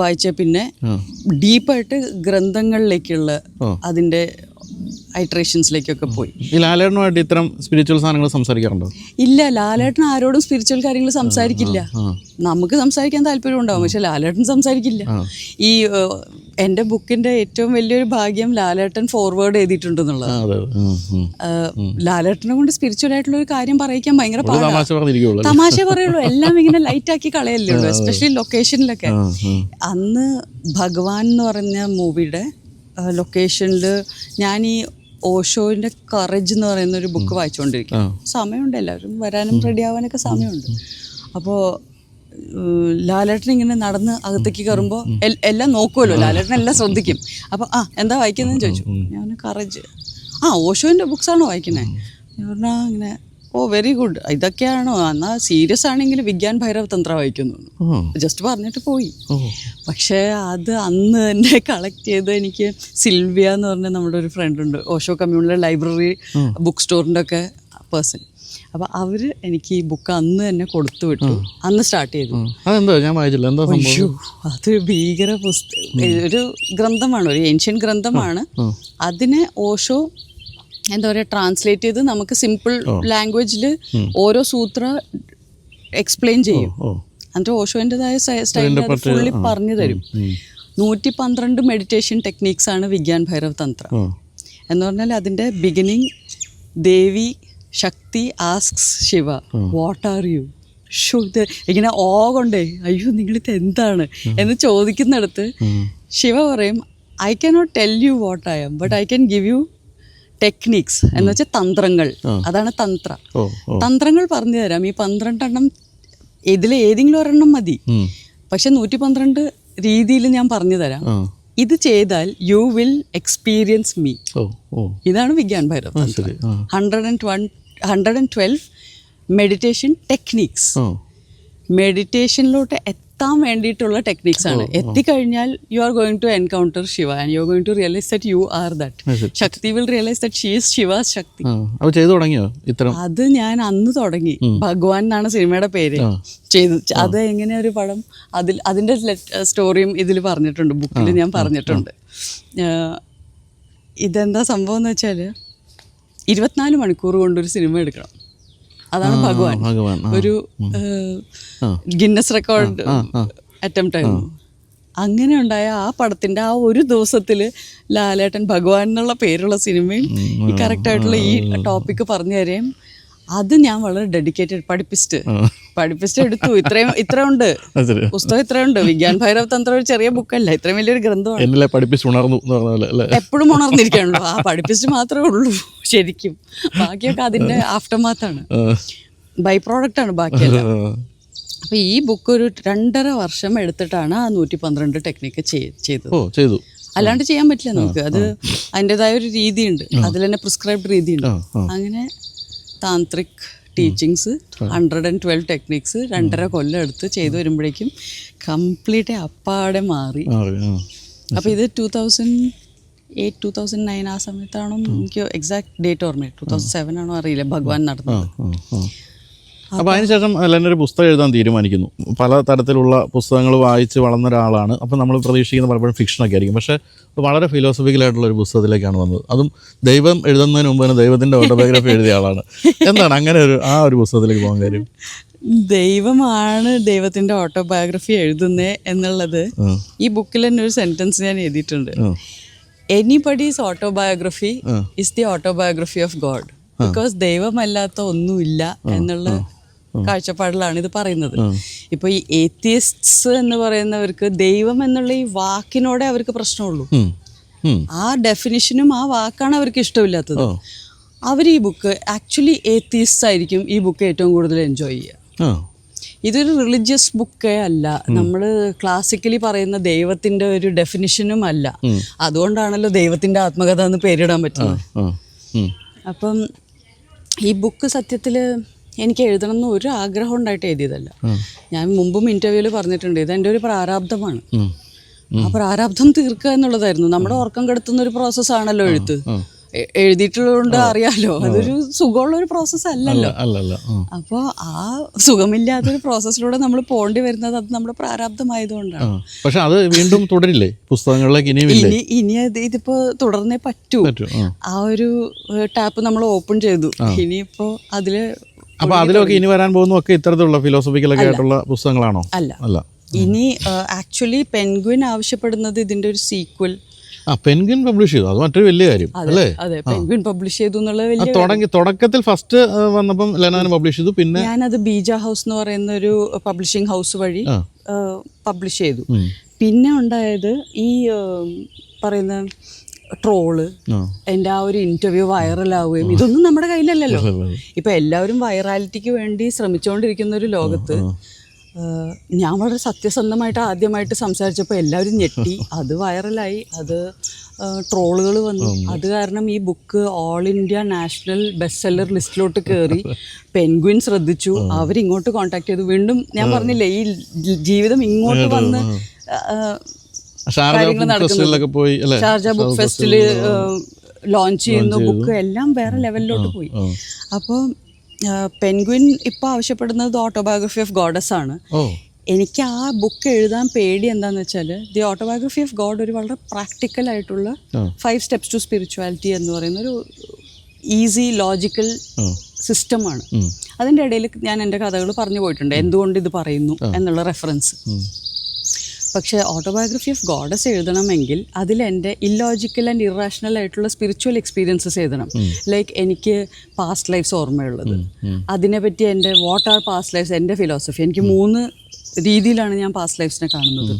വായിച്ച പിന്നെ ഡീപ്പായിട്ട് ഗ്രന്ഥങ്ങളിലേക്കുള്ള അതിൻ്റെ ഐട്രേഷൻസിലേക്കൊക്കെ പോയി. ഈ ലാലേട്ടനുമായിട്ട് ഇത്തരം സ്പിരിച്വൽ സാധനങ്ങൾ സംസാരിക്കാറുണ്ടോ? ഇല്ല, ലാലേട്ടൻ ആരോടും സ്പിരിച്വൽ കാര്യങ്ങൾ സംസാരിക്കില്ല. നമുക്ക് സംസാരിക്കാൻ താല്പര്യം ഉണ്ടാവും, പക്ഷെ ലാലേട്ടൻ സംസാരിക്കില്ല. ഈ എൻ്റെ ബുക്കിന്റെ ഏറ്റവും വലിയൊരു ഭാഗ്യം ലാലേട്ടൻ ഫോർവേഡ് എഴുതിയിട്ടുണ്ടെന്നുള്ളത്. ലാലേട്ടനെ കൊണ്ട് സ്പിരിച്വൽ ആയിട്ടുള്ള ഒരു കാര്യം പറയിക്കാൻ ഭയങ്കര തമാശ പറയുള്ളൂ. എല്ലാം ഇങ്ങനെ ലൈറ്റ് ആക്കി കളയല്ലേ ഉള്ളൂ, എസ്പെഷ്യലി ലൊക്കേഷനിലൊക്കെ. അന്ന് ഭഗവാൻ എന്ന് പറഞ്ഞ മൂവിയുടെ ലൊക്കേഷനിൽ ഞാൻ ഈ ഓഷോന്റെ കറേജ് എന്ന് പറയുന്ന ഒരു ബുക്ക് വായിച്ചുകൊണ്ടിരിക്കും. സമയമുണ്ട്, എല്ലാവരും വരാനും റെഡി ആവാനൊക്കെ സമയമുണ്ട്. അപ്പോൾ ലാലേട്ടൻ ഇങ്ങനെ നടന്ന് അകത്തേക്ക് കയറുമ്പോൾ എല്ലാം നോക്കുമല്ലോ, ലാലേട്ടൻ എല്ലാം ശ്രദ്ധിക്കും. അപ്പോൾ എന്താ വായിക്കുന്നതെന്ന് ചോദിച്ചു. ഞാൻ കറേജ് ഓഷോന്റെ ബുക്സാണോ വായിക്കുന്നത്? ഞാൻ പറഞ്ഞാൽ അങ്ങനെ വെരി ഗുഡ്, ഇതൊക്കെയാണോ? എന്നാൽ സീരിയസ് ആണെങ്കിൽ വിജ്ഞാൻ ഭൈരവ് തന്ത്ര വായിക്കുന്നു ജസ്റ്റ് പറഞ്ഞിട്ട് പോയി. പക്ഷേ അത് അന്ന് എന്നെ കളക്ട് ചെയ്ത് എനിക്ക് സിൽവിയ എന്ന് പറഞ്ഞ നമ്മുടെ ഒരു ഫ്രണ്ട് ഉണ്ട്, ഓഷോ കമ്മ്യൂണിലെ ലൈബ്രറി ബുക്ക് സ്റ്റോറിൻ്റെ ഒക്കെ പേഴ്സൺ. അപ്പോൾ അവർ എനിക്ക് ഈ ബുക്ക് അന്ന് തന്നെ കൊടുത്തു വിട്ടു. അന്ന് സ്റ്റാർട്ട് ചെയ്തു. അത് ഭീകര ഒരു ഗ്രന്ഥമാണ്, ഒരു ഏൻഷ്യൻ ഗ്രന്ഥമാണ്. അതിനെ ഓഷോ എന്താ പറയുക ട്രാൻസ്ലേറ്റ് ചെയ്ത് നമുക്ക് സിമ്പിൾ ലാംഗ്വേജിൽ ഓരോ സൂത്ര എക്സ്പ്ലെയിൻ ചെയ്യും. എന്നിട്ട് ഓഷോൻ്റെതായ സ്റ്റൈലിൽ അത് ഫുള്ളി പറഞ്ഞു തരും. 112 മെഡിറ്റേഷൻ ടെക്നീക്സ് ആണ് വിജ്ഞാൻ ഭൈരവ് തന്ത്ര എന്ന് പറഞ്ഞാൽ. അതിൻ്റെ beginning Devi Shakti asks Shiva what are you. ഇങ്ങനെ കൊണ്ടേ അയ്യോ നിങ്ങളിത് എന്താണ് എന്ന് ചോദിക്കുന്നിടത്ത് ശിവ പറയും I cannot tell you what I am but I can give you techniques എന്ന് വെച്ചാൽ തന്ത്രങ്ങൾ. അതാണ് തന്ത്ര. തന്ത്രങ്ങൾ പറഞ്ഞു തരാം. ഈ 12 എണ്ണം ഇതിൽ ഏതെങ്കിലും ഒരെണ്ണം മതി, പക്ഷെ 112 രീതിയിൽ ഞാൻ പറഞ്ഞു തരാം. ഇത് ചെയ്താൽ യു വിൽ എക്സ്പീരിയൻസ് മീ. ഇതാണ് വിജ്ഞാൻ ഭൈരവ് തന്ത്ര. 112 മെഡിറ്റേഷൻ ടെക്നിക്സ്. മെഡിറ്റേഷനിലോട്ട് എത്താൻ വേണ്ടിയിട്ടുള്ള ടെക്നിക്സ് ആണ്. എത്തിക്കഴിഞ്ഞാൽ you are going to encounter Shiva and you are going to realise that you are that. Shakti will realise that she is Shiva's Shakti. അത് ചെയ്തു തുടങ്ങിയോ ഇത്തരം? അത് ഞാൻ അന്ന് തുടങ്ങി. ഭഗവാൻ എന്നാണ് സിനിമയുടെ പേര്. ചെയ്തു. അത് എങ്ങനെ ഒരു പടം, അതിൻ്റെ സ്റ്റോറിയും ഇതിൽ പറഞ്ഞിട്ടുണ്ട്, ബുക്കിൽ ഞാൻ പറഞ്ഞിട്ടുണ്ട്. ഇതെന്താ സംഭവം എന്ന് വെച്ചാൽ 24 മണിക്കൂർ കൊണ്ടൊരു സിനിമ എടുക്കണം. അതാണ് ഭഗവാൻ. ഒരു ഗിന്നസ് റെക്കോർഡ് അറ്റംപ്റ്റ് ആയിരുന്നു. അങ്ങനെ ഉണ്ടായ ആ പടത്തിൻ്റെ ആ ഒരു ദിവസത്തിൽ ലാലേട്ടൻ ഭഗവാൻ എന്നുള്ള പേരുള്ള സിനിമയും ഈ കറക്റ്റായിട്ടുള്ള ഈ ടോപ്പിക്ക് പറഞ്ഞു തരുകയും അത് ഞാൻ വളരെ ഡെഡിക്കേറ്റഡ് പഠിപ്പിസ്റ്റ് എടുത്തു. ഇത്രയും ഉണ്ട് പുസ്തകം, ഇത്രയുണ്ട്. വിജ്ഞാൻ ഭൈരവ് തന്ത്ര ഒരു ചെറിയ ബുക്കല്ല, ഇത്രയും വലിയൊരു ഗ്രന്ഥമാണ്. എപ്പോഴും ഉണർന്നിരിക്കണല്ലോ. ആ പഠിപ്പിസ്റ്റ് മാത്രമേ ഉള്ളൂ ശരിക്കും. ബാക്കിയൊക്കെ അതിൻ്റെ ആഫ്റ്റർ മാത്താണ്, ബൈ പ്രോഡക്റ്റ് ആണ് ബാക്കിയെല്ലാം. അപ്പോൾ ഈ ബുക്ക് ഒരു 2.5 വർഷം എടുത്തിട്ടാണ് ആ 112 ടെക്നിക്ക് ചെയ്തത്. അല്ലാണ്ട് ചെയ്യാൻ പറ്റില്ല നമുക്ക്. അത് അതിൻ്റെതായ ഒരു രീതിയുണ്ട്, അതിൽ തന്നെ പ്രിസ്ക്രൈബ്ഡ് രീതിയുണ്ട്. അങ്ങനെ താന്ത്രിക് ടീച്ചിങ്സ് 112 ടെക്നിക്സ് 2.5 കൊല്ലം എടുത്ത് ചെയ്തു വരുമ്പോഴേക്കും കംപ്ലീറ്റ് അപ്പാടെ മാറി. അപ്പോൾ ഇത് 2008 2009 ആ സമയത്താണോ, എനിക്ക് എക്സാക്ട് ഡേറ്റ് ഓർമ്മയില്ല, 2007 ആണോ അറിയില്ല, ഭഗവാൻ നടന്നത്. അപ്പോൾ അതിനുശേഷം ഒരു പുസ്തകം എഴുതാൻ തീരുമാനിക്കുന്നു. പല തരത്തിലുള്ള പുസ്തകങ്ങൾ വായിച്ച് വളർന്ന ഒരാളാണ്. അപ്പോൾ നമ്മൾ പ്രതീക്ഷിക്കുന്ന പലപ്പോഴും ഫിക്ഷനൊക്കെ ആയിരിക്കും. പക്ഷേ വളരെ ഫിലോസഫിക്കലായിട്ടുള്ള ഒരു പുസ്തകത്തിലേക്കാണ് വന്നത്. അതും ദൈവം എഴുതുന്നതിന് മുമ്പ് തന്നെ ദൈവത്തിൻ്റെ ഓട്ടോബയോഗ്രഫി എഴുതിയ ആളാണ്. എന്താണ് അങ്ങനെ ആ ഒരു പുസ്തകത്തിലേക്ക് പോകാൻ കാര്യം? ദൈവമാണ് ദൈവത്തിൻ്റെ ഓട്ടോബയോഗ്രഫി എഴുതുന്നത് എന്നുള്ളത് ഈ ബുക്കിൽ തന്നെ ഒരു സെൻറ്റൻസ് ഞാൻ എഴുതിയിട്ടുണ്ട്. Anybody's autobiography is the autobiography of God, because ദൈവമല്ലാത്ത ഒന്നുമില്ല എന്നുള്ള കാഴ്ചപ്പാടിലാണ് ഇത് പറയുന്നത്. ഇപ്പൊ ഈ ഏത്തിയസ്റ്റ്സ് എന്ന് പറയുന്നവർക്ക് ദൈവം എന്നുള്ള ഈ വാക്കിനോടെ അവർക്ക് പ്രശ്നമുള്ളൂ. ആ ഡെഫിനിഷനും ആ വാക്കാണ് അവർക്ക് ഇഷ്ടമില്ലാത്തത്. അവർ ഈ ബുക്ക് ആക്ച്വലി ഏത്തിയസ്റ്റ് ആയിരിക്കും ഈ ബുക്ക് ഏറ്റവും കൂടുതൽ എൻജോയ് ചെയ്യുക. ഇതൊരു റിലിജിയസ് ബുക്കേ അല്ല, നമ്മൾ ക്ലാസിക്കലി പറയുന്ന ദൈവത്തിന്റെ ഒരു ഡെഫിനിഷനും അല്ല. അതുകൊണ്ടാണല്ലോ ദൈവത്തിന്റെ ആത്മകഥ എന്ന് പേരിടാൻ പറ്റുന്നത്. അപ്പം ഈ ബുക്ക് സത്യത്തിൽ എനിക്ക് എഴുതണം എന്ന് ഒരു ആഗ്രഹം ഉണ്ടായിട്ട് എഴുതിയതല്ല. ഞാൻ മുമ്പും ഇൻ്റർവ്യൂവിൽ പറഞ്ഞിട്ടുണ്ട്, ഇതെൻ്റെ ഒരു പ്രാരാബ്ധമാണ്. ആ പ്രാരാബ്ധം തീർക്കുക എന്നുള്ളതായിരുന്നു. നമ്മുടെ ഉറക്കം കെടുത്തുന്ന ഒരു പ്രോസസ്സാണല്ലോ എഴുത്ത്. എഴുതിയിട്ടുള്ളതുകൊണ്ട് അറിയാലോ, അതൊരു സുഖമുള്ള ഒരു പ്രോസസ്സ് അല്ലല്ലോ. അപ്പോൾ ആ സുഖമില്ലാത്തൊരു പ്രോസസ്സിലൂടെ നമ്മൾ പോകേണ്ടി വരുന്നത് അത് നമ്മുടെ പ്രാരാബ്ധമായതുകൊണ്ടാണ്. പക്ഷെ അത് വീണ്ടും തുടരില്ലേ പുസ്തകങ്ങളിലേക്ക്? ഇനി ഇതിപ്പോ തുടർന്നേ പറ്റൂ. ആ ഒരു ടാപ്പ് നമ്മൾ ഓപ്പൺ ചെയ്തു. ഇനിയിപ്പോ അതിലൊക്കെ ഇനി വരാൻ പോകുന്നതൊക്കെ ഇത്തരത്തിലുള്ള ഫിലോസഫിക്കലൊക്കെ ആയിട്ടുള്ള പുസ്തകങ്ങളാണോ? അല്ല. ഇനി ആക്ച്വലി പെൻഗ്വിൻ ആവശ്യപ്പെടുന്നത് ഇതിന്റെ ഒരു സീക്വൽ. പെൻഗ്വിൻ പബ്ലിഷ് ചെയ്തു, അത് മറ്റൊരു വലിയ കാര്യം അല്ലേ? അതെ, പെൻഗ്വിൻ പബ്ലിഷ് ചെയ്തു എന്നുള്ള വലിയ തുടക്കത്തിൽ ഫസ്റ്റ് വന്നപ്പം ലെനാന് പബ്ലിഷ് ചെയ്തു. പിന്നെ ഞാനത് ബീജ ഹൗസ് എന്ന് പറയുന്ന ഒരു പബ്ലിഷിംഗ് ഹൗസ് വഴി പബ്ലിഷ് ചെയ്തു. പിന്നെ ഉണ്ടായത് ഈ പറയുന്ന ട്രോള്, എൻ്റെ ആ ഒരു ഇന്റർവ്യൂ വൈറലാവുകയും, ഇതൊന്നും നമ്മുടെ കയ്യിലല്ലല്ലോ. ഇപ്പൊ എല്ലാവരും വൈറാലിറ്റിക്ക് വേണ്ടി ശ്രമിച്ചുകൊണ്ടിരിക്കുന്ന ഒരു ലോകത്ത് ഞാൻ വളരെ സത്യസന്ധമായിട്ട് ആദ്യമായിട്ട് സംസാരിച്ചപ്പോൾ എല്ലാവരും ഞെട്ടി. അത് വൈറലായി, അത് ട്രോളുകൾ വന്നു. അത് കാരണം ഈ book all India national bestseller ലിസ്റ്റിലോട്ട് കയറി. പെൻഗ്വിൻ ശ്രദ്ധിച്ചു, അവരിങ്ങോട്ട് കോൺടാക്ട് ചെയ്തു. വീണ്ടും ഞാൻ പറഞ്ഞില്ലേ, ഈ ജീവിതം ഇങ്ങോട്ട് വന്ന് ഷാർജ ബുക്ക് ഫെസ്റ്റിൽ ലോഞ്ച് ചെയ്യുന്ന ബുക്ക് എല്ലാം വേറെ ലെവലിലോട്ട് പോയി. അപ്പോൾ പെൻഗ്വിൻ ഇപ്പോൾ ആവശ്യപ്പെടുന്നത് ഓട്ടോബയോഗ്രഫി ഓഫ് ഗോഡസ് ആണ്. എനിക്ക് ആ ബുക്ക് എഴുതാൻ പേടി എന്താണെന്ന് വെച്ചാൽ, ദി ഓട്ടോബയോഗ്രഫി ഓഫ് ഗോഡ് ഒരു വളരെ പ്രാക്ടിക്കൽ ആയിട്ടുള്ള 5 steps ടു സ്പിരിച്വാലിറ്റി എന്ന് പറയുന്ന ഒരു ഈസി ലോജിക്കൽ സിസ്റ്റമാണ്. അതിൻ്റെ ഇടയിൽ ഞാൻ എൻ്റെ കഥകൾ പറഞ്ഞു പോയിട്ടുണ്ട്, എന്തുകൊണ്ട് ഇത് പറയുന്നു എന്നുള്ള റെഫറൻസ്. പക്ഷേ ഓട്ടോബയോഗ്രഫി ഓഫ് ഗോഡസ് എഴുതണമെങ്കിൽ അതിൽ എൻ്റെ ഇല്ലോജിക്കൽ ആൻഡ് ഇറാഷണൽ ആയിട്ടുള്ള സ്പിരിച്വൽ എക്സ്പീരിയൻസസ് എഴുതണം. ലൈക്ക് എനിക്ക് പാസ്റ്റ് ലൈഫ്സ് ഓർമ്മയുള്ളത്, അതിനെപ്പറ്റി എൻ്റെ വാട്ട് ആർ പാസ്റ്റ് ലൈഫ്സ്, എൻ്റെ ഫിലോസഫി. എനിക്ക് 3 രീതിയിലാണ് ഞാൻ പാസ്റ്റ് ലൈഫ്സിനെ കാണുന്നത്.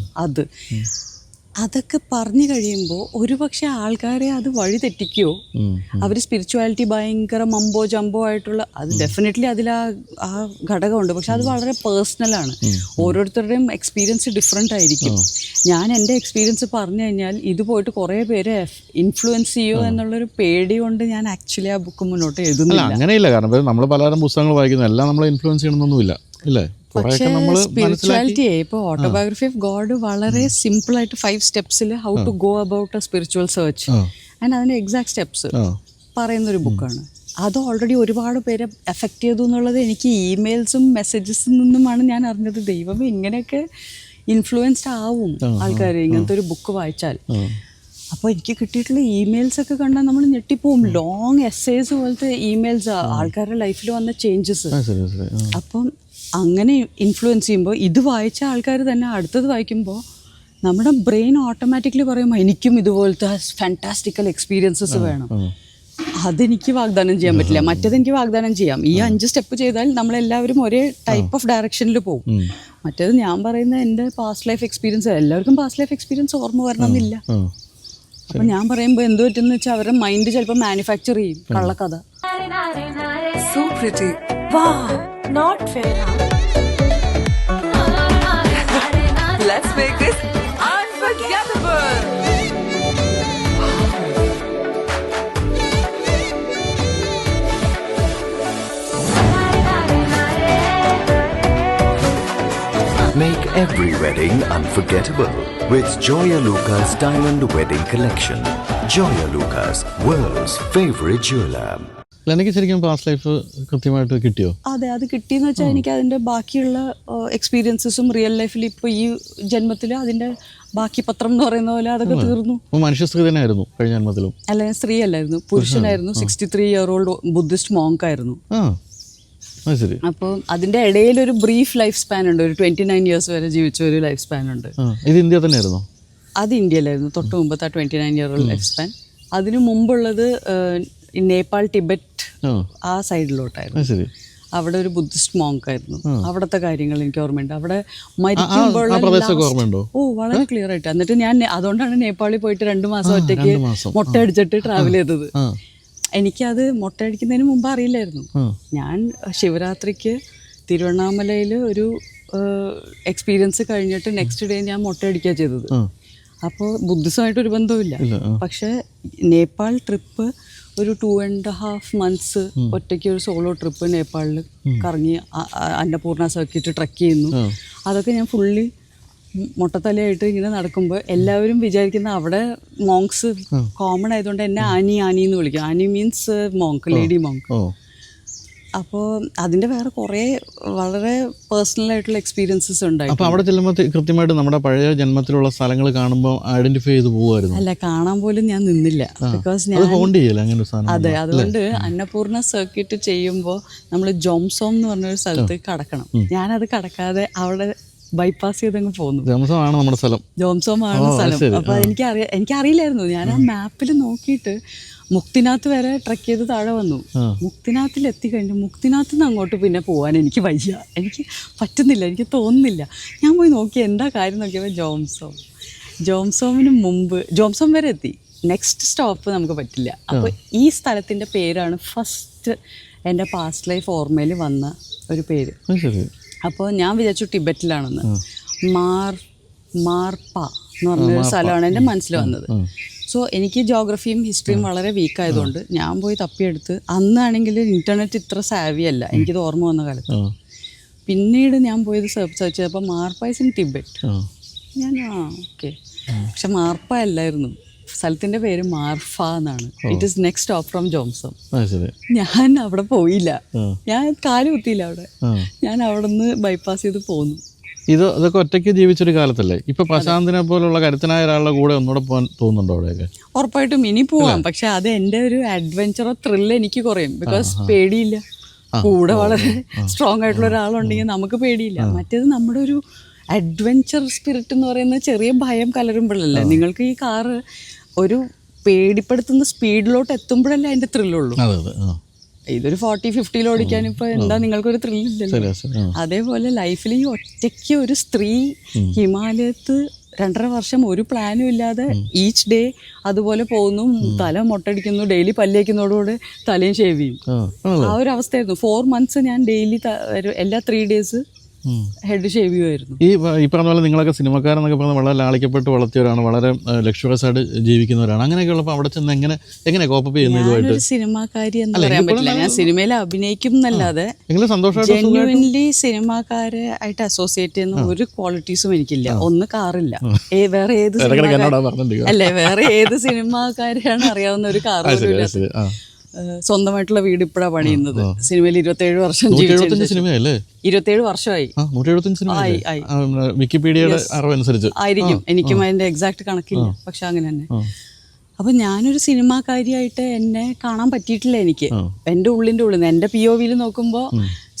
അതൊക്കെ പറഞ്ഞു കഴിയുമ്പോൾ ഒരുപക്ഷെ ആൾക്കാരെ അത് വഴി തെറ്റിക്കുകയോ, അവർ സ്പിരിച്വാലിറ്റി ഭയങ്കര മമ്പോ ജമ്പോ ആയിട്ടുള്ള, അത് ഡെഫിനറ്റ്ലി അതിൽ ആ ഘടകമുണ്ട്. പക്ഷെ അത് വളരെ പേഴ്സണലാണ്. ഓരോരുത്തരുടെയും എക്സ്പീരിയൻസ് ഡിഫറെൻ്റ് ആയിരിക്കും. ഞാൻ എൻ്റെ എക്സ്പീരിയൻസ് പറഞ്ഞു കഴിഞ്ഞാൽ ഇത് പോയിട്ട് കുറേ പേരെ ഇൻഫ്ലുവൻസ് ചെയ്യുമോ എന്നുള്ളൊരു പേടി കൊണ്ട് ഞാൻ ആക്ച്വലി ആ ബുക്ക് മുന്നോട്ട് എഴുതുന്നില്ല. അങ്ങനെയില്ല, കാരണം നമ്മൾ പലതരം പുസ്തകങ്ങൾ വായിക്കുന്നു, എല്ലാം നമ്മളെ ഇൻഫ്ലുവൻസ് ചെയ്യണമെന്നൊന്നുമില്ല, അല്ലേ? പക്ഷേ സ്പിരിച്വാലിറ്റിയെ ഇപ്പോൾ ഓട്ടോബയോഗ്രഫി ഓഫ് ഗോഡ് വളരെ സിമ്പിൾ ആയിട്ട് 5 സ്റ്റെപ്സിൽ how to go about a spiritual search and അതിൻ്റെ എക്സാക്ട് സ്റ്റെപ്സ് പറയുന്നൊരു ബുക്കാണ്. അത് ഓൾറെഡി ഒരുപാട് പേരെ എഫക്റ്റ് ചെയ്തു എന്നുള്ളത് എനിക്ക് ഇമെയിൽസും മെസ്സേജസിൽ നിന്നുമാണ് ഞാൻ അറിഞ്ഞത്. ദൈവമേ, ഇങ്ങനെയൊക്കെ ഇൻഫ്ലുവൻസ്ഡ് ആവും ആൾക്കാർ ഇങ്ങനത്തെ ഒരു ബുക്ക് വായിച്ചാൽ. അപ്പോൾ എനിക്ക് കിട്ടിയിട്ടുള്ള ഇമെയിൽസൊക്കെ കണ്ടാൽ നമ്മൾ ഞെട്ടിപ്പോവും. ലോങ് എസ്സേസ് പോലത്തെ ഇമെയിൽസ്, ആൾക്കാരുടെ ലൈഫിൽ വന്ന ചേഞ്ചസ്. അപ്പം അങ്ങനെ ഇൻഫ്ലുവൻസ് ചെയ്യുമ്പോൾ ഇത് വായിച്ച ആൾക്കാർ തന്നെ അടുത്തത് വായിക്കുമ്പോൾ നമ്മുടെ ബ്രെയിൻ ഓട്ടോമാറ്റിക്കലി പറയും എനിക്കും ഇതുപോലത്തെ ഫാന്റാസ്റ്റിക്കൽ എക്സ്പീരിയൻസസ് വേണം. അതെനിക്ക് വാഗ്ദാനം ചെയ്യാൻ പറ്റില്ല, മറ്റേതെനിക്ക് വാഗ്ദാനം ചെയ്യാം. ഈ 5 സ്റ്റെപ്പ് ചെയ്താൽ നമ്മളെല്ലാവരും ഒരേ ടൈപ്പ് ഓഫ് ഡയറക്ഷനിൽ പോകും. മറ്റേത് ഞാൻ പറയുന്ന എൻ്റെ പാസ്റ്റ് ലൈഫ് എക്സ്പീരിയൻസ്, എല്ലാവർക്കും പാസ്റ്റ് ലൈഫ് എക്സ്പീരിയൻസ് ഓർമ്മ വരണമെന്നില്ല. അപ്പം ഞാൻ പറയുമ്പോൾ എന്ത് പറ്റുമെന്ന് വെച്ചാൽ അവരുടെ മൈൻഡ് ചിലപ്പോൾ മാനുഫാക്ചർ ചെയ്യും കള്ളക്കഥ. So pretty. Wow, not fair. Let's make this unforgettable. Make every wedding unforgettable with Joya Lucas Diamond Wedding Collection. Joya Lucas, world's favorite jeweler. എനിക്ക് ശരിക്കും പാസ്റ്റ് ലൈഫ് കൃത്യമായിട്ട് കിട്ടിയോ? അതെ, അത് കിട്ടിയെന്ന് വെച്ചാൽ എനിക്ക് അതിൻ്റെ ബാക്കിയുള്ള എക്സ്പീരിയൻസസും റിയൽ ലൈഫിൽ ഇപ്പോൾ ഈ ജന്മത്തിൽ അതിൻ്റെ ബാക്കി പത്രം എന്ന് പറയുന്ന പോലെ അതൊക്കെ തീർന്നു. മനുഷ്യ സ്ത്രീ തന്നെ ആയിരുന്നു കഴിഞ്ഞ ജന്മത്തിലും? അല്ല, ഞാൻ സ്ത്രീ അല്ലായിരുന്നു, പുരുഷനായിരുന്നു. 63 year old ബുദ്ധിസ്റ്റ് മോങ്ക് ആയിരുന്നു. അപ്പോൾ അതിൻ്റെ ഇടയിൽ ഒരു ബ്രീഫ് ലൈഫ് സ്പാൻ ഉണ്ട്, ഒരു 29 years വരെ ജീവിച്ച ഒരു ലൈഫ് സ്പാൻ ഉണ്ട്. ഇത് ഇന്ത്യ തന്നെയായിരുന്നു? അത് ഇന്ത്യയിലായിരുന്നു തൊട്ട് മുമ്പത്തെ 29 year old ലൈഫ് സ്പാൻ. അതിനു മുമ്പുള്ളത് നേപ്പാൾ, ടിബറ്റ് ആ സൈഡിലോട്ടായിരുന്നു. അവിടെ ഒരു ബുദ്ധിസ്റ്റ് മോങ്ക് ആയിരുന്നു. അവിടുത്തെ കാര്യങ്ങൾ എനിക്ക് ഓർമ്മയുണ്ട്. അവിടെ മരിക്കുമ്പോൾ വളരെ ക്ലിയർ ആയിട്ട്. എന്നിട്ട് ഞാൻ അതുകൊണ്ടാണ് നേപ്പാളിൽ പോയിട്ട് 2 മാസം ഒറ്റയ്ക്ക് മുട്ടയടിച്ചിട്ട് ട്രാവൽ ചെയ്തത്. എനിക്കത് മുട്ടയടിക്കുന്നതിന് മുമ്പ് അറിയില്ലായിരുന്നു. ഞാൻ ശിവരാത്രിക്ക് തിരുവണ്ണാമലയിൽ ഒരു എക്സ്പീരിയൻസ് കഴിഞ്ഞിട്ട് നെക്സ്റ്റ് ഡേ ഞാൻ മുട്ടയടിക്കുക ചെയ്തത്. അപ്പോൾ ബുദ്ധിസമായിട്ടൊരു ബന്ധവുമില്ല. പക്ഷേ നേപ്പാൾ ട്രിപ്പ് ഒരു 2.5 months ഒറ്റയ്ക്ക് ഒരു സോളോ ട്രിപ്പ് നേപ്പാളിൽ കറങ്ങി അന്നപൂർണ സർക്കിട്ട് ട്രക്ക് ചെയ്യുന്നു. അതൊക്കെ ഞാൻ ഫുള്ളി മുട്ടത്തലയായിട്ട് ഇങ്ങനെ നടക്കുമ്പോൾ എല്ലാവരും വിചാരിക്കുന്ന അവിടെ മോങ്ക്സ് കോമൺ ആയതുകൊണ്ട് എന്നെ ആനി എന്ന് വിളിക്കും. Annie means monk, lady monk. അപ്പോൾ അതിൻ്റെ വേറെ കുറേ വളരെ പേഴ്സണൽ ആയിട്ടുള്ള എക്സ്പീരിയൻസസ് ഉണ്ടായി. അപ്പോൾ അവിടെ ചെല്ലുമ്പോൾ കൃത്യമായിട്ട് നമ്മുടെ പഴയ ജന്മത്തിലുള്ള സ്ഥലങ്ങൾ കാണുമ്പോൾ ഐഡന്റിഫൈ ചെയ്ത് പോകുമായിരുന്നു? അല്ല, കാണാൻ പോലും ഞാൻ നിന്നില്ല. ബിക്കോസ് ഞാൻ അതെ, അതുകൊണ്ട് അന്നപൂർണ സർക്യൂട്ട് ചെയ്യുമ്പോൾ നമ്മൾ ജോംസോം എന്ന് പറഞ്ഞൊരു സ്ഥലത്ത് കടക്കണം. ഞാനത് കടക്കാതെ അവിടെ ബൈപ്പാസ് ചെയ്തങ്ങ് പോന്നു. ജോംസോമാണ് നമ്മുടെ സ്ഥലം. ജോംസോമാണ് സ്ഥലം. അപ്പോൾ എനിക്കറിയില്ലായിരുന്നു. ഞാൻ ആ മാപ്പിൽ നോക്കിയിട്ട് മുക്തിനാഥ് വരെ ട്രക്ക് ചെയ്ത് താഴെ വന്നു. മുക്തിനാഥിൽ എത്തിക്കഴിഞ്ഞു. മുക്തിനാഥിൽ നിന്ന് അങ്ങോട്ട് പിന്നെ പോകാൻ എനിക്ക് വയ്യ, എനിക്ക് പറ്റുന്നില്ല, എനിക്ക് തോന്നുന്നില്ല. ഞാൻ പോയി നോക്കി എന്താ കാര്യം നോക്കിയപ്പോൾ ജോംസോമിന് മുമ്പ് ജോംസോം വരെ എത്തി. നെക്സ്റ്റ് സ്റ്റോപ്പ് നമുക്ക് പറ്റില്ല. അപ്പോൾ ഈ സ്ഥലത്തിൻ്റെ പേരാണ് ഫസ്റ്റ് എൻ്റെ പാസ്റ്റ് ലൈഫ് ഓർമ്മയിൽ വന്ന ഒരു പേര്. അപ്പോൾ ഞാൻ വിചാരിച്ചു ടിബറ്റിലാണെന്ന്. മാർപ്പ എന്ന് പറഞ്ഞൊരു സ്ഥലമാണ് എൻ്റെ മനസ്സിൽ വന്നത്. സോ എനിക്ക് ജോഗ്രഫിയും ഹിസ്റ്ററിയും വളരെ വീക്കായതുകൊണ്ട് ഞാൻ പോയി തപ്പിയെടുത്ത്, അന്നാണെങ്കിൽ ഇൻ്റർനെറ്റ് ഇത്ര സാവി അല്ല എനിക്കിത് ഓർമ്മ വന്ന കാലത്ത്. പിന്നീട് ഞാൻ പോയത് സെർച്ച് ചെയ്തപ്പോൾ മാർപ്പ ഇസ് ഇൻ ടിബറ്റ്. ഞാൻ ഓക്കെ, പക്ഷെ മാർപ്പ അല്ലായിരുന്നു, സ്ഥലത്തിൻ്റെ പേര് മാർഫ എന്നാണ്. It is next stop from Jomsom. ഞാൻ അവിടെ പോയില്ല, ഞാൻ കാല് കുത്തിയില്ല അവിടെ. ഞാൻ അവിടെ നിന്ന് ബൈപ്പാസ് ചെയ്ത് പോന്നു. ഇതൊക്കെ ഒറ്റയ്ക്ക് ജീവിച്ചൊരു കാലത്തല്ലേ? ഇപ്പൊ പ്രശാന്തിനെ പോലുള്ള കരുത്തനായ ഒരാളുടെ കൂടെ ഒന്നുകൂടെ പോകാൻ തോന്നുന്നുണ്ടോ അവിടെയൊക്കെ? ഉറപ്പായിട്ടും ഇനി പോവാം. പക്ഷെ അത് എൻ്റെ ഒരു അഡ്വഞ്ചറോ ത്രില്ല് എനിക്ക് കുറയും. ബിക്കോസ് പേടിയില്ല, കൂടെ വളരെ സ്ട്രോങ് ആയിട്ടുള്ള ഒരാളുണ്ടെങ്കിൽ നമുക്ക് പേടിയില്ല. മറ്റേത് നമ്മുടെ ഒരു അഡ്വഞ്ചർ സ്പിരിറ്റ് എന്ന് പറയുന്നത് ചെറിയ ഭയം കലരുമ്പോഴല്ലേ. നിങ്ങൾക്ക് ഈ കാറ് ഒരു പേടിപ്പെടുത്തുന്ന സ്പീഡിലോട്ട് എത്തുമ്പോഴല്ലേ അതിൻ്റെ ത്രില്ലുള്ളൂ. ഇതൊരു 40-50 ഓടിക്കാൻ ഇപ്പോൾ എന്താ നിങ്ങൾക്കൊരു ത്രില്ലില്ലല്ലോ. അതേപോലെ ലൈഫിൽ ഈ ഒറ്റയ്ക്ക് ഒരു സ്ത്രീ ഹിമാലയത്ത് 2.5 വർഷം ഒരു പ്ലാനും ഇല്ലാതെ ഈച്ച് ഡേ അതുപോലെ പോകുന്നു, തല മൊട്ടടിക്കുന്നു, ഡെയിലി പല്ലേക്കുന്നതോടുകൂടെ തലയും ഷേവ് ചെയ്യും. ആ ഒരു അവസ്ഥയായിരുന്നു. 4 months ഞാൻ ഡെയിലി എല്ലാ 3 days ഹെഡ് ഷേവ് ചെയ്യുമായിരുന്നു. ഈ പറഞ്ഞ പോലെ നിങ്ങളൊക്കെ സിനിമക്കാരെന്നൊക്കെ പറഞ്ഞാൽ വളരെ ലാളിക്കപ്പെട്ട് വളർത്തിയവരാണ്, വളരെ ലക്ഷറസ് ആയിട്ട് ജീവിക്കുന്നവരാണ്. അങ്ങനെയൊക്കെ ഉള്ളപ്പോൾ അവിടെ ചെന്ന് എങ്ങനെ കോപ്പപ്പ് ചെയ്യുന്നു ഇതുമായിട്ട്? ഞാനൊരു സിനിമാക്കാരി എന്ന് പറയാൻ പറ്റില്ല. ഞാൻ സിനിമയിൽ അഭിനയിക്കും എന്നല്ലാതെ എങ്കിലും സന്തോഷമായിട്ട് ജെന്യുവൻലി സിനിമാക്കാരെ ആയിട്ട് അസോസിയേറ്റ് ചെയ്യുന്ന ഒരു ക്വാളിറ്റീസും എനിക്കില്ല. ഒന്ന് കാറില്ല, വേറെ ഏത് വേറെ ഏത് സിനിമാക്കാരെയാണ് അറിയാവുന്ന ഒരു കാർ പോലും ഇല്ലാത്ത. സ്വന്തമായിട്ടുള്ള വീട് ഇപ്പോഴാണ് പണിയുന്നത്. സിനിമയിൽ 27 വർഷം ജീവിച്ചു. സിനിമയല്ലേ? 27 വർഷമായി. 175 സിനിമ വിക്കിപീഡിയയുടെ അറിവനുസരിച്ച് ആയിരിക്കും. എനിക്കും അതിന്റെ എക്സാക്ട് കണക്കില്ല, പക്ഷെ അങ്ങനെ തന്നെ. അപ്പൊ ഞാനൊരു സിനിമാക്കാരിയായിട്ട് എന്നെ കാണാൻ പറ്റിയിട്ടില്ല എനിക്ക്. എന്റെ ഉള്ളിന്റെ ഉള്ളിൽ എന്റെ POV നോക്കുമ്പോ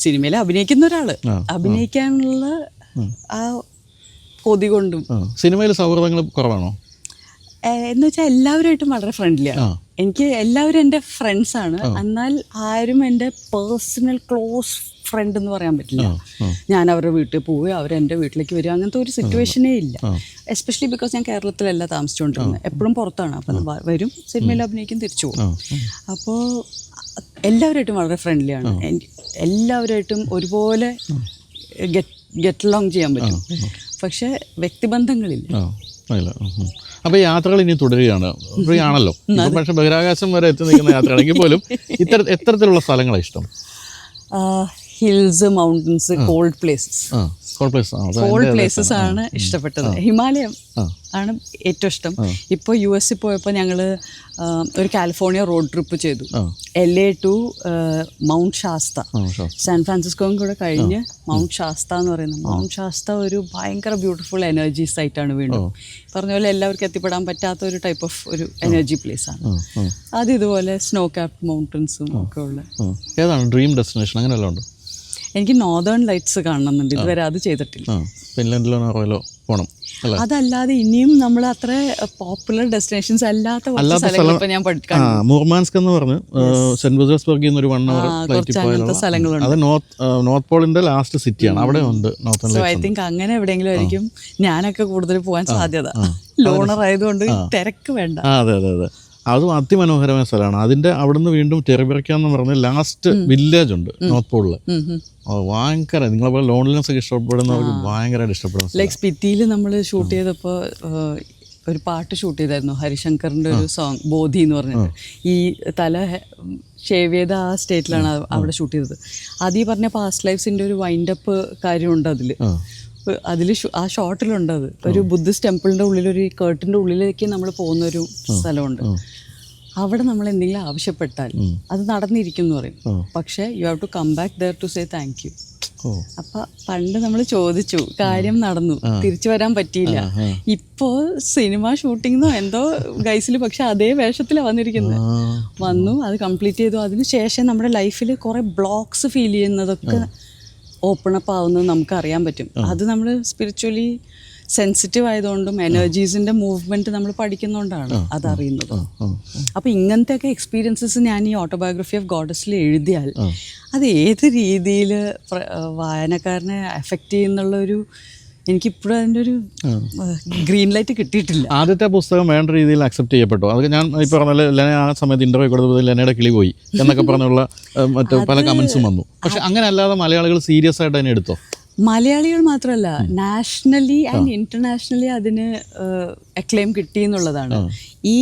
സിനിമയിൽ അഭിനയിക്കുന്ന ഒരാള് അഭിനയിക്കാനുള്ള ആ കൊതി കൊണ്ടും. സിനിമയിൽ സൗഹൃദങ്ങൾ കുറവാണോ? എന്ന് വെച്ചാൽ എല്ലാവരുമായിട്ടും വളരെ ഫ്രണ്ട്ലിയാണ്. എനിക്ക് എല്ലാവരും എൻ്റെ ഫ്രണ്ട്സാണ്. എന്നാൽ ആരും എൻ്റെ പേഴ്സണൽ ക്ലോസ് ഫ്രണ്ട് എന്ന് പറയാൻ പറ്റില്ല. ഞാൻ അവരുടെ വീട്ടിൽ പോവുക, അവരെൻ്റെ വീട്ടിലേക്ക് വരിക, അങ്ങനത്തെ ഒരു സിറ്റുവേഷനേ ഇല്ല. എസ്പെഷ്യലി ബിക്കോസ് ഞാൻ കേരളത്തിലല്ല താമസിച്ചുകൊണ്ടിരുന്നത്, എപ്പോഴും പുറത്താണ്. അപ്പം വരും, സിനിമയിൽ അഭിനയിക്കും, തിരിച്ചു പോകും. അപ്പോൾ എല്ലാവരുമായിട്ടും വളരെ ഫ്രണ്ട്ലിയാണ്. എല്ലാവരുമായിട്ടും ഒരുപോലെ ഗെറ്റ് അലോങ് ചെയ്യാൻ പറ്റും. പക്ഷേ വ്യക്തിബന്ധങ്ങളില്ല. അപ്പോൾ യാത്രകൾ ഇനി തുടരുകയാണ്, ഫ്രീ ആണല്ലോ. പക്ഷേ ബഹിരാകാശം വരെ എത്തി നിൽക്കുന്ന യാത്രയാണെങ്കിൽ പോലും എത്തരത്തിലുള്ള സ്ഥലങ്ങളാണ് ഇഷ്ടം? Hills, mountains, cold places. Cold places ആണ് ഇഷ്ടപ്പെട്ടത്. ഹിമാലയം ആണ് ഏറ്റവും ഇഷ്ടം. ഇപ്പോൾ US പോയപ്പോൾ ഞങ്ങൾ ഒരു കാലിഫോർണിയ റോഡ് ട്രിപ്പ് ചെയ്തു. LA to mount Shasta, San ഫ്രാൻസിസ്കോയും കൂടെ കഴിഞ്ഞ് മൗണ്ട് ശാസ്ത എന്ന് പറയുന്നത്. മൗണ്ട് ശാസ്ത ഒരു ഭയങ്കര ബ്യൂട്ടിഫുൾ എനർജി സൈറ്റാണ്. വീണ്ടും പറഞ്ഞ പോലെ എല്ലാവർക്കും എത്തിപ്പെടാൻ പറ്റാത്ത ഒരു ടൈപ്പ് ഓഫ് ഒരു എനർജി പ്ലേസ് ആണ് അത്. ഇതുപോലെ സ്നോ ക്യാപ്ഡ് മൗണ്ടൻസും ഒക്കെ ഉള്ള. ഏതാണ് ഡ്രീം ഡെസ്റ്റിനേഷൻ? അങ്ങനെ വല്ലതും ഉണ്ടോ? എനിക്ക് നോർത്തേൺ ലൈറ്റ്സ് കാണണമെന്നുണ്ട്. ഇതുവരെ അത് ചെയ്തിട്ടില്ല. ഫിൻലൻഡിലോ നോർവേയിലോ പോകണം. അതല്ലാതെ ഇനിയും നമ്മൾ അത്ര പോപ്പുലർ ഡെസ്റ്റിനേഷൻസ് അല്ലാത്ത മൂർമാൻസ്ക് എന്ന് പറഞ്ഞ് സെന്റ് പീറ്റേഴ്സ്ബർഗിൽ നിന്ന് ഒരു 1 hour ഫ്ലൈറ്റിൽ പോയാൽ അത് നോർത്ത് പോളിന്റെ ലാസ്റ്റ് സിറ്റിയാണ്. അവിടെ ഉണ്ട് നോർത്തേൺ ലൈറ്റ്സ്. ഐ തിങ്ക് അങ്ങനെ എവിടെയെങ്കിലും ആയിരിക്കും ഞാനൊക്കെ കൂടുതൽ പോകാൻ സാധ്യത. ലോണർ ആയതുകൊണ്ട് തിരക്ക് വേണ്ട. അതെ അതെ അതെ, അതും അതിമനോഹരമായ സ്ഥലമാണ്. അതിന്റെ അവിടുന്ന് വീണ്ടും ടെറിബിറക്ക എന്ന് പറഞ്ഞ ലാസ്റ്റ് വില്ലേജ് ഉണ്ട് നോർത്ത് പോളില്. ഭയങ്കര നിങ്ങളെ പോലെ ലോൺലിനെസ് ഒക്കെ ഇഷ്ടപ്പെടുന്നവർക്ക് ഭയങ്കരമായിട്ട് ഇഷ്ടപ്പെടുന്ന. ലൈക്ക് സ്പിറ്റിയിൽ നമ്മൾ ഷൂട്ട് ചെയ്തപ്പോൾ ഒരു പാട്ട് ഷൂട്ട് ചെയ്തായിരുന്നു, ഹരിശങ്കറിന്റെ ഒരു സോങ് ബോധി എന്ന് പറഞ്ഞിട്ട്. ഈ തല ഷേവ് ചെയ്ത ആ സ്റ്റേറ്റിലാണ് അവിടെ ഷൂട്ട് ചെയ്തത്. അത് ഈ പറഞ്ഞ പാസ്റ്റ് ലൈഫ്സിന്റെ ഒരു വൈൻഡപ്പ് കാര്യമുണ്ട് അതിൽ ആ ഷോട്ടിലുണ്ട്. അത് ഒരു ബുദ്ധിസ്റ്റ് ടെമ്പിളിന്റെ ഉള്ളിൽ, ഒരു കേർട്ടിന്റെ ഉള്ളിലേക്ക് നമ്മൾ പോകുന്ന ഒരു സ്ഥലമുണ്ട്. അവിടെ നമ്മൾ എന്തെങ്കിലും ആവശ്യപ്പെട്ടാൽ അത് നടന്നിരിക്കും എന്ന് പറയും. പക്ഷേ you have to come back there to say thank you. അപ്പൊ പണ്ട് നമ്മൾ ചോദിച്ചു, കാര്യം നടന്നു, തിരിച്ചു വരാൻ പറ്റിയില്ല. ഇപ്പോ സിനിമ ഷൂട്ടിങ്ങോ എന്തോ ഗൈസിൽ, പക്ഷെ അതേ വേഷത്തിലാണ് വന്നിരിക്കുന്നത്. വന്നു, അത് കംപ്ലീറ്റ് ചെയ്തു. അതിനുശേഷം നമ്മുടെ ലൈഫിൽ കുറെ ബ്ലോക്സ് ഫീൽ ചെയ്യുന്നതൊക്കെ ഓപ്പൺ അപ്പ് ആവുന്നത് നമുക്ക് അറിയാൻ പറ്റും. അത് നമ്മൾ സ്പിരിച്വലി സെൻസിറ്റീവ് ആയതുകൊണ്ടും എനർജീസിന്റെ മൂവ്മെന്റ് നമ്മൾ പഠിക്കുന്നതുകൊണ്ടാണ് അതറിയുന്നത്. അപ്പൊ ഇങ്ങനത്തെയൊക്കെ എക്സ്പീരിയൻസസ് ഞാൻ ഈ ഓട്ടോബയോഗ്രഫി ഓഫ് ഗോഡസിൽ എഴുതിയാൽ അത് ഏത് രീതിയിൽ വായനക്കാരനെ അഫക്റ്റ് ചെയ്യുന്നുള്ളൊരു എനിക്കിപ്പോഴും അതിൻ്റെ ഒരു ഗ്രീൻ ലൈറ്റ് കിട്ടിയിട്ടില്ല. ആദ്യത്തെ പുസ്തകം വേണ്ട രീതിയിൽ അക്സെപ്റ്റ് ചെയ്യപ്പെട്ടു. അത് ഞാൻ ഇപ്പോൾ പറഞ്ഞാൽ ലെന ആ സമയത്ത് ഇന്റർവ്യൂ കൊടുത്തപ്പോൾ ലെനയുടെ കിളി പോയി എന്നൊക്കെ പറഞ്ഞുള്ള മറ്റു പല കമന്റ്സും വന്നു. പക്ഷെ അങ്ങനെ അല്ലാതെ മലയാളികൾ സീരിയസ് ആയിട്ട് തന്നെ എടുത്തോ? മലയാളികൾ മാത്രമല്ല, നാഷണലി ആൻഡ് ഇന്റർനാഷണലി അതിന് അക്ലെയിം കിട്ടി എന്നുള്ളതാണ്. ഈ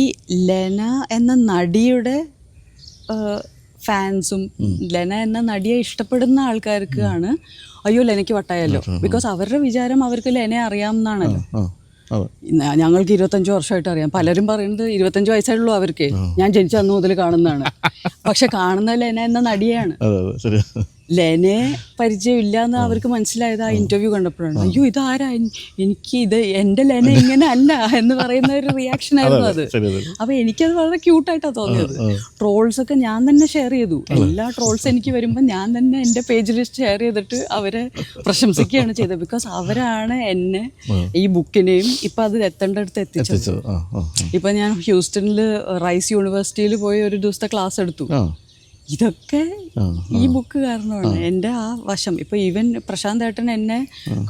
ലെന എന്ന നടിയുടെ ഫാൻസും ലെന എന്ന നടിയെ ഇഷ്ടപ്പെടുന്ന ആൾക്കാർക്കാണ് അയ്യോ ലെനയ്ക്ക് വട്ടായല്ലോ. ബിക്കോസ് അവരുടെ വിചാരം അവർക്ക് ലെനയെ അറിയാമെന്നാണല്ലോ. ഞങ്ങൾക്ക് 25 വർഷമായിട്ട് അറിയാം. പലരും പറയുന്നത് 25 വയസ്സായിട്ടുള്ളൂ അവർക്ക്. ഞാൻ ജനിച്ച അന്ന് മുതൽ കാണുന്നതാണ്. പക്ഷെ കാണുന്ന ലെന എന്ന നടിയാണ്. ലെനയെ പരിചയമില്ല എന്ന് അവർക്ക് മനസ്സിലായത് ആ ഇന്റർവ്യൂ കണ്ടപ്പോഴാണ്. അയ്യോ ഇതാരാ, എനിക്ക് ഇത് എൻ്റെ ലെന ഇങ്ങനെ അല്ല എന്ന് പറയുന്ന ഒരു റിയാക്ഷൻ ആയിരുന്നു അത്. അപ്പൊ എനിക്കത് വളരെ ക്യൂട്ടായിട്ടാണ് തോന്നിയത്. ട്രോൾസ് ഒക്കെ ഞാൻ തന്നെ ഷെയർ ചെയ്തു. എല്ലാ ട്രോൾസ് എനിക്ക് വരുമ്പോൾ ഞാൻ തന്നെ എൻ്റെ പേജിൽ ഷെയർ ചെയ്തിട്ട് അവരെ പ്രശംസിക്കുകയാണ് ചെയ്തത്. ബിക്കോസ് അവരാണ് എന്നെ ഈ ബുക്കിനെയും ഇപ്പൊ അത് എത്തേണ്ടടുത്ത് എത്തിച്ചത്. ഇപ്പൊ ഞാൻ ഹ്യൂസ്റ്റണിൽ റൈസ് യൂണിവേഴ്സിറ്റിയിൽ പോയി ഒരു ദിവസത്തെ ക്ലാസ് എടുത്തു. ഇതൊക്കെ ഈ ബുക്ക് കാരണമാണ്. എൻ്റെ ആ വശം ഇപ്പൊ ഈവൻ പ്രശാന്ത് ഏട്ടൻ എന്നെ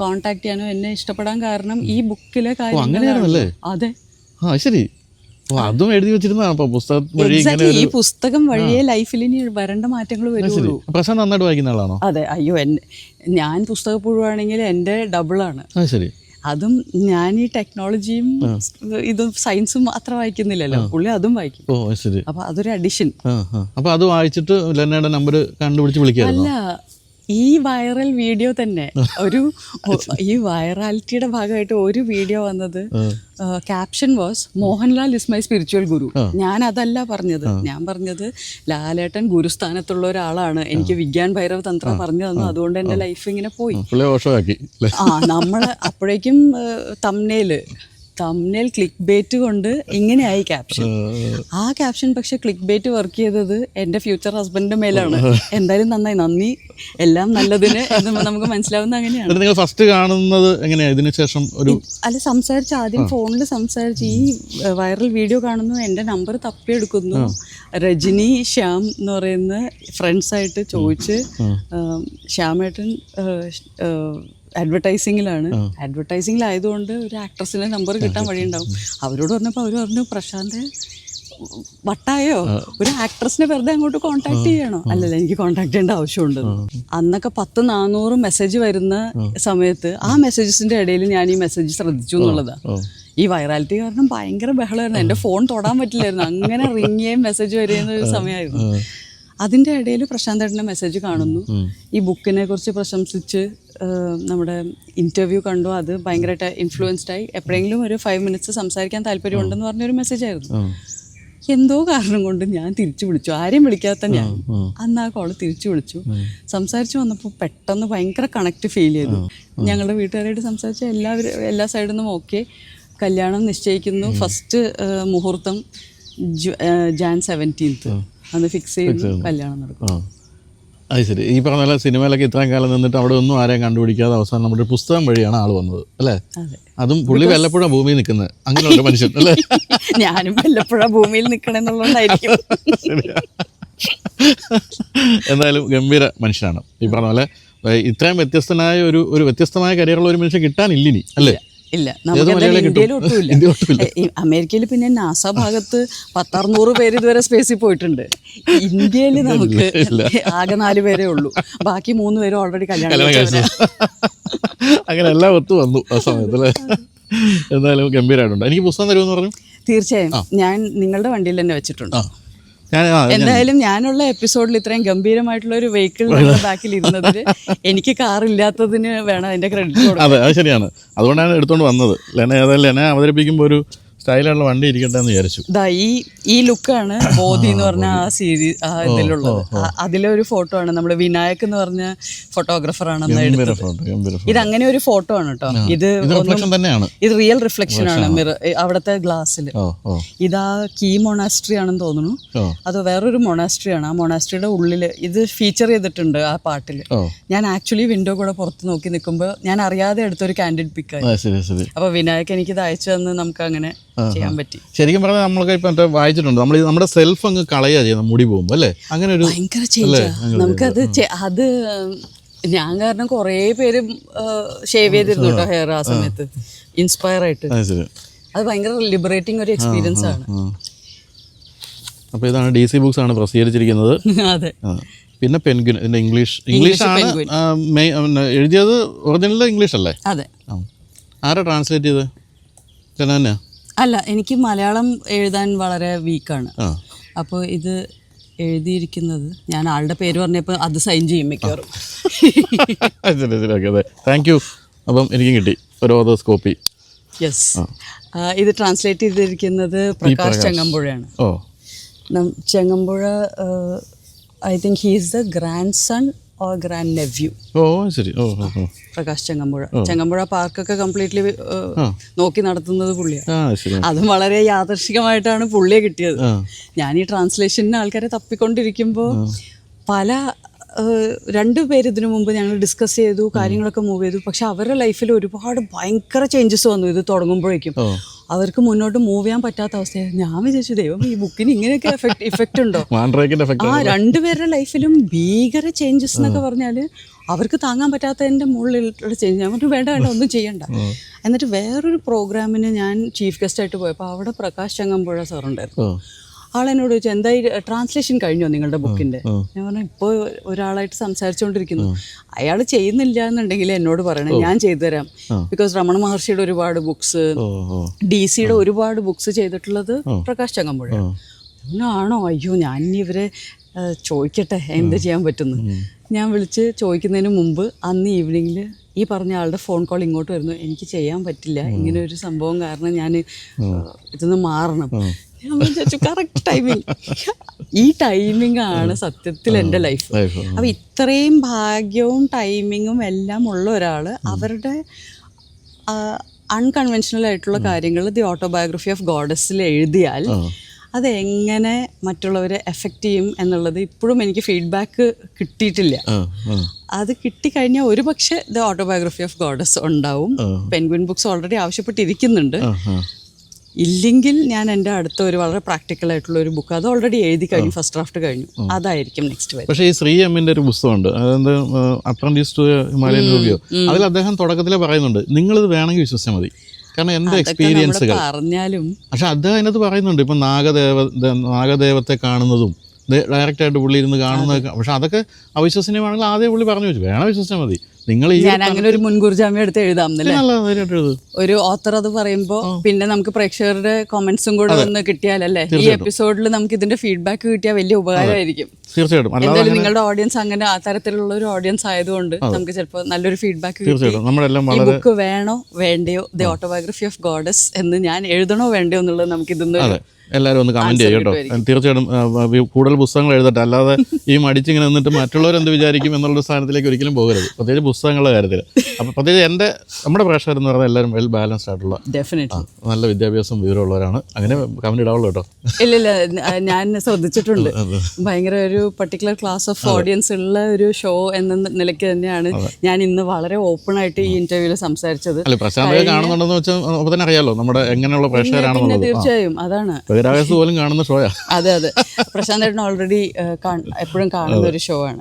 കോണ്ടാക്ട് ചെയ്യാനോ എന്നെ ഇഷ്ടപ്പെടാൻ കാരണം ഈ ബുക്കിലെ കാര്യം. അതെ ശരി. ഓ അതും എഴുതി വെച്ചിരുന്നതാണ് അപ്പോൾ പുസ്തകം വഴി ഇങ്ങനെ ഈ പുസ്തകം വഴിയേ ലൈഫിൽ ഇനി വരേണ്ട മാറ്റങ്ങൾ വരുള്ളൂ. പ്രശാന്ത് നന്നായിട്ട് വായിക്കുന്ന ആളാണോ? അതെ. അയ്യോ, ഞാൻ പുസ്തകപ്പുഴുവാണെങ്കിൽ എൻ്റെ ഡബിളാണ്. ശരി. അതും ഞാൻ ഈ ടെക്നോളജിയും ഇതും സയൻസും അത്ര വായിക്കുന്നില്ലല്ലോ, പുള്ളി അതും വായിക്കും. ഓ ശരി. അപ്പൊ അതൊരു അഡിഷൻ. അപ്പൊ അത് വായിച്ചിട്ട് ലെനയുടെ നമ്പർ കണ്ടുപിടിച്ച് വിളിക്കാറില്ല? അല്ല, ഈ വൈറൽ വീഡിയോ തന്നെ ഈ വൈറാലിറ്റിയുടെ ഭാഗമായിട്ട് ഒരു വീഡിയോ വന്നത്, caption was Mohanlal is my spiritual guru. ഞാൻ അതല്ല പറഞ്ഞത്. ഞാൻ പറഞ്ഞത് ലാലേട്ടൻ ഗുരുസ്ഥാനത്തുള്ള ഒരാളാണ്, എനിക്ക് വിജ്ഞാൻ ഭൈരവ് തന്ത്ര പറഞ്ഞു തന്നു, അതുകൊണ്ട് എൻ്റെ ലൈഫ് ഇങ്ങനെ പോയി. നമ്മള് അപ്പോഴേക്കും തംബ്നെയിൽ ക്ലിക്ക് ബേറ്റ് കൊണ്ട് ഇങ്ങനെയായി ക്യാപ്ഷൻ. ആ ക്യാപ്ഷൻ പക്ഷെ ക്ലിക്ക് ബേറ്റ് വർക്ക് ചെയ്തത് എൻ്റെ ഫ്യൂച്ചർ ഹസ്ബൻഡിന്റെ മേലാണ്. എന്തായാലും നന്ദി, എല്ലാം നല്ലതിന് എന്ന് നമുക്ക് മനസ്സിലാവുന്ന അങ്ങനെയാണ്. നിങ്ങൾ ഫസ്റ്റ് കാണുന്നത് എങ്ങനെയാ? ഇതിനു ശേഷം സംസാരിച്ച് ആദ്യം ഫോണിൽ സംസാരിച്ച് ഈ വൈറൽ വീഡിയോ കാണുന്നു, എൻ്റെ നമ്പർ തപ്പിയെടുക്കുന്നു. രജനി ശ്യാം എന്ന് പറയുന്ന ഫ്രണ്ട്സായിട്ട് ചോദിച്ച്, ശ്യാമേട്ടൻ അഡ്വർടൈസിങ്ങിലായതുകൊണ്ട് ഒരു ആക്ട്രസിന്റെ നമ്പർ കിട്ടാൻ വഴിയുണ്ടാവും. അവരോട് പറഞ്ഞപ്പോൾ അവർ പറഞ്ഞു, പ്രശാന്ത് വട്ടായോ, ഒരു ആക്ട്രസിനെ വെറുതെ അങ്ങോട്ട് കോൺടാക്ട് ചെയ്യണോ? അല്ലല്ല, എനിക്ക് കോൺടാക്ട് ചെയ്യേണ്ട ആവശ്യമുണ്ട്. അന്നൊക്കെ 100-400 മെസ്സേജ് വരുന്ന സമയത്ത് ആ മെസ്സേജസിന്റെ ഇടയിൽ ഞാൻ ഈ മെസ്സേജ് ശ്രദ്ധിച്ചു എന്നുള്ളതാണ്. ഈ വൈറാലിറ്റി കാരണം ഭയങ്കര ബഹളമായിരുന്നു, എൻ്റെ ഫോൺ തൊടാൻ പറ്റില്ലായിരുന്നു, അങ്ങനെ റിങ് ചെയ്യും മെസ്സേജ് വരുന്ന ഒരു സമയമായിരുന്നു. അതിൻ്റെ ഇടയിൽ പ്രശാന്തേട്ടൻ്റെ മെസ്സേജ് കാണുന്നു, ഈ ബുക്കിനെ കുറിച്ച് പ്രശംസിച്ച് നമ്മുടെ ഇൻ്റർവ്യൂ കണ്ടു, അത് ഭയങ്കരമായിട്ട് ഇൻഫ്ലുവൻസ്ഡായി, എപ്പോഴെങ്കിലും ഒരു 5 മിനിറ്റ്സ് സംസാരിക്കാൻ താല്പര്യമുണ്ടെന്ന് പറഞ്ഞൊരു മെസ്സേജ് ആയിരുന്നു. എന്തോ കാരണം കൊണ്ട് ഞാൻ തിരിച്ചു വിളിച്ചു, ആരെയും വിളിക്കാത്ത ഞാൻ അന്ന് ആ കോള് തിരിച്ചു വിളിച്ചു. സംസാരിച്ച് വന്നപ്പോൾ പെട്ടെന്ന് ഭയങ്കര കണക്ട് ഫീൽ ചെയ്തു. ഞങ്ങളുടെ വീട്ടുകാരായിട്ട് സംസാരിച്ച എല്ലാ സൈഡിൽ നിന്നും ഓക്കെ, കല്യാണം നിശ്ചയിക്കുന്നു. ഫസ്റ്റ് മുഹൂർത്തം Jan 17th അന്ന് ഫിക്സ് ചെയ്തു, കല്യാണം നടക്കും. അത് ശരി. ഈ പറഞ്ഞ പോലെ സിനിമയിലൊക്കെ ഇത്രയും കാലം നിന്നിട്ട് അവിടെ ഒന്നും ആരെയും കണ്ടുപിടിക്കാതെ അവസാനം നമ്മുടെ പുസ്തകം വഴിയാണ് ആൾ വന്നത് അല്ലേ? അതും പുള്ളി വല്ലപ്പുഴ ഭൂമിയിൽ നിൽക്കുന്നത്, അങ്ങനെയുള്ള മനുഷ്യൻ അല്ലേ? ഞാനും വല്ലപ്പുഴ ഭൂമിയിൽ നിൽക്കണമെന്നുള്ളതായിരിക്കും. എന്തായാലും ഗംഭീര മനുഷ്യനാണ്. ഈ പറഞ്ഞ പോലെ ഇത്രയും വ്യത്യസ്തനായ ഒരു വ്യത്യസ്തമായ കരിയറുള്ള ഒരു മനുഷ്യൻ കിട്ടാനില്ലിനി അല്ലേ? ഇല്ല, നമുക്ക് ഇന്ത്യയിൽ ഒട്ടുമില്ല. അമേരിക്കയിൽ പിന്നെ നാസ ഭാഗത്ത് 100-600 പേര് ഇതുവരെ സ്പേസിൽ പോയിട്ടുണ്ട്. ഇന്ത്യയിൽ നമുക്ക് ആകെ 4 പേരേ ഉള്ളൂ, ബാക്കി 3 പേരും ഓൾറെഡി കല്യാണം കഴിച്ചു. അങ്ങനെ എല്ലാം ഒത്തു വന്നു ആ സമയത്ത് അല്ലേ? എന്തായാലും ഗംഭീരമായിട്ടുണ്ട്. എനിക്ക് പുസ്തകം തരുമെന്ന് പറഞ്ഞു. തീർച്ചയായും ഞാൻ നിങ്ങളുടെ വണ്ടിയിൽ തന്നെ വെച്ചിട്ടുണ്ട്. എന്തായാലും ഞാനുള്ള എപ്പിസോഡിൽ ഇത്രയും ഗംഭീരമായിട്ടുള്ള ഒരു വെഹിക്കിൾ ബാക്കിൽ ഇരുന്നതിൽ എനിക്ക് കാറില്ലാത്തതിന് വേണം അതിന്റെ ക്രെഡിറ്റ് കൊടുക്കാൻ. അതെ, അത് ശരിയാണ്. അതുകൊണ്ടാണ് എടുത്തോണ്ട് വന്നത്. ലെന അവതരിപ്പിക്കുമ്പോൾ ഒരു സ്റ്റൈലുള്ള വണ്ടി ഇരിക്കട്ടെ എന്ന് വിചാരിച്ചു. ഈ ലുക്കാണ് ബോധി എന്ന് പറഞ്ഞ ആ സീരീസ് ഇതിലുള്ളത്. അതിലെ ഒരു ഫോട്ടോ ആണ്, നമ്മുടെ വിനായക് എന്ന് പറഞ്ഞ ഫോട്ടോഗ്രാഫറാണ് ഇത്. അങ്ങനെ ഒരു ഫോട്ടോ ആണ് കേട്ടോ. ഇത് റിയൽ റിഫ്ലക്ഷൻ ആണ് മിറർ അവിടുത്തെ ഗ്ലാസ്സിൽ. ഇതാ കീ മൊണാസ്ട്രി ആണെന്ന് തോന്നുന്നു, അത് വേറൊരു മൊണാസ്ട്രി ആണ്. ആ മൊണാസ്ട്രിയുടെ ഉള്ളിൽ ഇത് ഫീച്ചർ ചെയ്തിട്ടുണ്ട് ആ പാട്ടിൽ. ഞാൻ ആക്ച്വലി വിൻഡോ കൂടെ പുറത്ത് നോക്കി നിൽക്കുമ്പോൾ ഞാൻ അറിയാതെ എടുത്തൊരു കാൻഡിഡ് പിക്കായി. അപ്പൊ വിനായക് എനിക്കിത് അയച്ചു തന്ന് നമുക്ക് അങ്ങനെ ചെയ്യാൻ പറ്റി. ശരിക്കും പറഞ്ഞാൽ നമ്മളൊക്കെ ഇപ്പൊ വായിച്ചിട്ടുണ്ട്, നമ്മുടെ സെൽഫ് അങ്ങ് കളയാ ചെയ്യുന്ന മുടി പോകുമ്പോ അല്ലേ? അങ്ങനെ ഒരു ഭയങ്കര ചേഞ്ച് നമുക്കത്. അത് ഞാൻ കാരണം കുറേ പേര് ഷേവ് ചെയ്തിരുന്നു കേട്ടോ ഹെയർ ആ സമയത്ത്, ഇൻസ്പയർ ആയിട്ട്. അത് ഭയങ്കര ലിബറേറ്റിംഗ് ഒരു എക്സ്പീരിയൻസ് ആണ്. അപ്പോൾ ഇതാണ് DC ബുക്സ് ആണ് പ്രസിദ്ധീകരിച്ചിരിക്കുന്നത്. അതെ. പിന്നെ പെൻഗ്വിൻ, ഇതിന്റെ ഇംഗ്ലീഷാണ് എഴുതിയത്. ഒറിജിനൽ ഇംഗ്ലീഷ് അല്ലേ? അതെ. ആരാ ട്രാൻസ്ലേറ്റ് ചെയ്ത്? തന്നെ? അല്ല, എനിക്ക് മലയാളം എഴുതാൻ വളരെ വീക്കാണ്. അപ്പോൾ ഇത് എഴുതിയിരിക്കുന്നത് ഞാൻ ആളുടെ പേര് പറഞ്ഞപ്പോൾ അത് സൈൻ ചെയ്യും മിക്കവാറും. Thank you. അപ്പം എനിക്കും കിട്ടി ഒരു ഓതേഴ്സ് കോപ്പി. യെസ്. ഇത് ട്രാൻസ്ലേറ്റ് ചെയ്തിരിക്കുന്നത് പ്രകാശ് ചെങ്ങമ്പുഴയാണ്. Changampuzha I think he is the grandson or grand nephew. ശരി. പ്രകാശ് ചെങ്ങമ്പുഴ പാർക്കൊക്കെ കംപ്ലീറ്റ്ലി നോക്കി നടത്തുന്നത് പുള്ളിയാണ്. അതും വളരെ യാദർശികമായിട്ടാണ് പുള്ളിയെ കിട്ടിയത്. ഞാൻ ഈ ട്രാൻസ്ലേഷന് ആൾക്കാരെ തപ്പിക്കൊണ്ടിരിക്കുമ്പോൾ പല 2 പേര് ഇതിനു മുമ്പ് ഞങ്ങൾ ഡിസ്കസ് ചെയ്തു, കാര്യങ്ങളൊക്കെ മൂവ് ചെയ്തു. പക്ഷെ അവരുടെ ലൈഫിൽ ഒരുപാട് ഭയങ്കര ചേഞ്ചസ് വന്നു ഇത് തുടങ്ങുമ്പോഴേക്കും. അവർക്ക് മുന്നോട്ട് മൂവ് ചെയ്യാൻ പറ്റാത്ത അവസ്ഥയായിരുന്നു. ഞാൻ വിചാരിച്ചു, ദൈവം ഈ ബുക്കിന് ഇങ്ങനെയൊക്കെ ഇഫക്റ്റ് ഉണ്ടോ? 2 പേരുടെ ലൈഫിലും ഭീകര ചേഞ്ചസ് എന്നൊക്കെ പറഞ്ഞാൽ അവർക്ക് താങ്ങാൻ പറ്റാത്തതിൻ്റെ മുകളിലുള്ള ചേഞ്ച്. ഞാൻ പറഞ്ഞു വേണ്ട ഒന്നും ചെയ്യണ്ട. എന്നിട്ട് വേറൊരു പ്രോഗ്രാമിന് ഞാൻ ചീഫ് ഗസ്റ്റായിട്ട് പോയപ്പോൾ അവിടെ പ്രകാശ് ചങ്ങമ്പുഴ സാറുണ്ടായിരുന്നു. ആളെന്നോട് ചോദിച്ചു, എന്തായി ട്രാൻസ്ലേഷൻ കഴിഞ്ഞോ നിങ്ങളുടെ ബുക്കിൻ്റെ? ഞാൻ പറഞ്ഞു, ഇപ്പോൾ ഒരാളായിട്ട് സംസാരിച്ചുകൊണ്ടിരിക്കുന്നു. അയാൾ ചെയ്യുന്നില്ല എന്നുണ്ടെങ്കിൽ എന്നോട് പറയണം, ഞാൻ ചെയ്തു തരാം. ബിക്കോസ് രമണ മഹർഷിയുടെ ഒരുപാട് ബുക്സ്, DC-യുടെ ഒരുപാട് ബുക്സ് ചെയ്തിട്ടുള്ളത് പ്രകാശ് ചങ്ങമ്പുഴ. ആണോ? അയ്യോ, ഞാൻ ഇനി ഇവരെ ചോദിക്കട്ടെ എന്ത് ചെയ്യാൻ പറ്റുന്നു. ഞാൻ വിളിച്ച് ചോദിക്കുന്നതിന് മുമ്പ് അന്ന് ഈവനിങ്ങിൽ ഈ പറഞ്ഞ ആളുടെ ഫോൺ കോൾ ഇങ്ങോട്ട് വരുന്നു, എനിക്ക് ചെയ്യാൻ പറ്റില്ല, ഇങ്ങനെ ഒരു സംഭവം കാരണം ഞാൻ ഇതൊന്ന് മാറണം. ഞാൻ വിചാരിച്ചു കറക്റ്റ് ടൈമിങ്. ഈ ടൈമിംഗ് ആണ് സത്യത്തിൽ എൻ്റെ ലൈഫ്. അപ്പം ഇത്രയും ഭാഗ്യവും ടൈമിങ്ങും എല്ലാം ഉള്ള ഒരാൾ അവരുടെ അൺകൺവെൻഷണൽ ആയിട്ടുള്ള കാര്യങ്ങൾ ദി ഓട്ടോബയോഗ്രഫി ഓഫ് ഗോഡസിൽ എഴുതിയാൽ അതെങ്ങനെ മറ്റുള്ളവരെ എഫക്റ്റ് ചെയ്യും എന്നുള്ളത് ഇപ്പോഴും എനിക്ക് ഫീഡ്ബാക്ക് കിട്ടിയിട്ടില്ല. അത് കിട്ടിക്കഴിഞ്ഞാൽ ഒരു പക്ഷേ ദ ഓട്ടോബയോഗ്രഫി ഓഫ് ഗോഡസ് ഉണ്ടാവും. പെൻഗ്വിൻ ബുക്സ് ഓൾറെഡി ആവശ്യപ്പെട്ടിരിക്കുന്നുണ്ട്. ഇല്ലെങ്കിൽ ഞാൻ എൻ്റെ അടുത്ത ഒരു വളരെ പ്രാക്ടിക്കൽ ആയിട്ടുള്ള ഒരു ബുക്ക് അത് ഓൾറെഡി എഴുതി കഴിഞ്ഞു, ഫസ്റ്റ് ഡ്രാഫ്റ്റ് കഴിഞ്ഞു, അതായിരിക്കും നെക്സ്റ്റ് വരും. പക്ഷേ ഈ ശ്രീ എമ്മിൻ്റെ ഒരു പുസ്തകമുണ്ട്, അതെന്ത് അപ്രന്റീസ് ടു ഹിമാലയൻ റിവ്യൂ. അതിൽ അദ്ദേഹം തുടക്കത്തിലേ പറയുന്നുണ്ട്, നിങ്ങളിത് വേണമെങ്കിൽ വിശ്വസിച്ചാൽ മതി, കാരണം എൻ്റെ എക്സ്പീരിയൻസുകൾ പറഞ്ഞാലും. പക്ഷെ അദ്ദേഹം അതിനകത്ത് പറയുന്നുണ്ട്, ഇപ്പം നാഗദേവത്തെ കാണുന്നതും ഡയറക്റ്റായിട്ട് പുള്ളി ഇരുന്ന് കാണുന്നതൊക്കെ, പക്ഷെ അതൊക്കെ അവിശ്വസനീയമാണെങ്കിൽ ആദ്യം പുള്ളി പറഞ്ഞു വെച്ചു, വേണം വിശ്വസിച്ചാൽ മതി. ഞാൻ അങ്ങനെ ഒരു മുൻകൂർ ജാമ്യം എടുത്ത് എഴുതാം ഒരു ഓത്തർ അത് പറയുമ്പോൾ പിന്നെ നമുക്ക് പ്രേക്ഷകരുടെ കമന്റ്സും കൂടെ ഒന്ന് കിട്ടിയാലല്ലേ ഈ എപ്പിസോഡിൽ നമുക്ക് ഇതിന്റെ ഫീഡ്ബാക്ക് കിട്ടിയാൽ വലിയ ഉപകാരമായിരിക്കും. തീർച്ചയായിട്ടും. എന്തായാലും നിങ്ങളുടെ ഓഡിയൻസ് അങ്ങനെ ആ തരത്തിലുള്ള ഒരു ഓഡിയൻസ് ആയതുകൊണ്ട് നമുക്ക് ചിലപ്പോൾ നല്ലൊരു ഫീഡ്ബാക്ക് കിട്ടും. ഈ ബുക്ക് വേണോ വേണ്ടയോ, ദി ഓട്ടോബയോഗ്രഫി ഓഫ് ഗോഡസ് എന്ന് ഞാൻ എഴുതണോ വേണ്ടയോ എന്നുള്ളത് നമുക്ക് ഇതൊന്ന് എല്ലാവരും ഒന്ന് കമൻറ്റ് ചെയ്യും കേട്ടോ. തീർച്ചയായിട്ടും കൂടുതൽ പുസ്തകങ്ങൾ എഴുതട്ടെ, അല്ലാതെ ഈ മടിച്ചിങ്ങനെ നിന്നിട്ട് മറ്റുള്ളവരെന്ത് വിചാരിക്കും എന്നുള്ള സ്ഥാനത്തിലേക്ക് ഒരിക്കലും പോകരുത്, പ്രത്യേകിച്ച് പുസ്തകങ്ങളുടെ കാര്യത്തിൽ. അപ്പോൾ പ്രത്യേകിച്ച് നമ്മുടെ പ്രേക്ഷകരെന്ന് പറഞ്ഞാൽ എല്ലാവരും വെൽ ബാലൻസ്ഡ് ആയിട്ടുള്ള നല്ല വിദ്യാഭ്യാസം വിവരമുള്ളവരാണ്. അങ്ങനെ കമൻറ്റ് ഇടാവുള്ളൂ കേട്ടോ. ഇല്ലില്ല, ഞാൻ ശ്രദ്ധിച്ചിട്ടുണ്ട്. ഭയങ്കര ഒരു പർട്ടിക്കുലർ ക്ലാസ് ഓഫ് ഓഡിയൻസ് ഉള്ള ഒരു ഷോ എന്ന നിലയ്ക്ക് തന്നെയാണ് ഞാൻ ഇന്ന് വളരെ ഓപ്പൺ ആയിട്ട് ഈ ഇന്റർവ്യൂവിൽ സംസാരിച്ചത്. പ്രശാന്ത് കാണുന്നുണ്ടെന്ന് വെച്ചാൽ അപ്പോൾ തന്നെ അറിയാലോ നമ്മുടെ എങ്ങനെയുള്ള പ്രേക്ഷകരാണെന്നുള്ളത്. തീർച്ചയായും അതാണ് പോലും കാണുന്ന ഷോയാ. അതെ അതെ, പ്രശാന്ത് ഏട്ടൻ ഓൾറെഡി എപ്പോഴും കാണുന്ന ഒരു ഷോ ആണ്.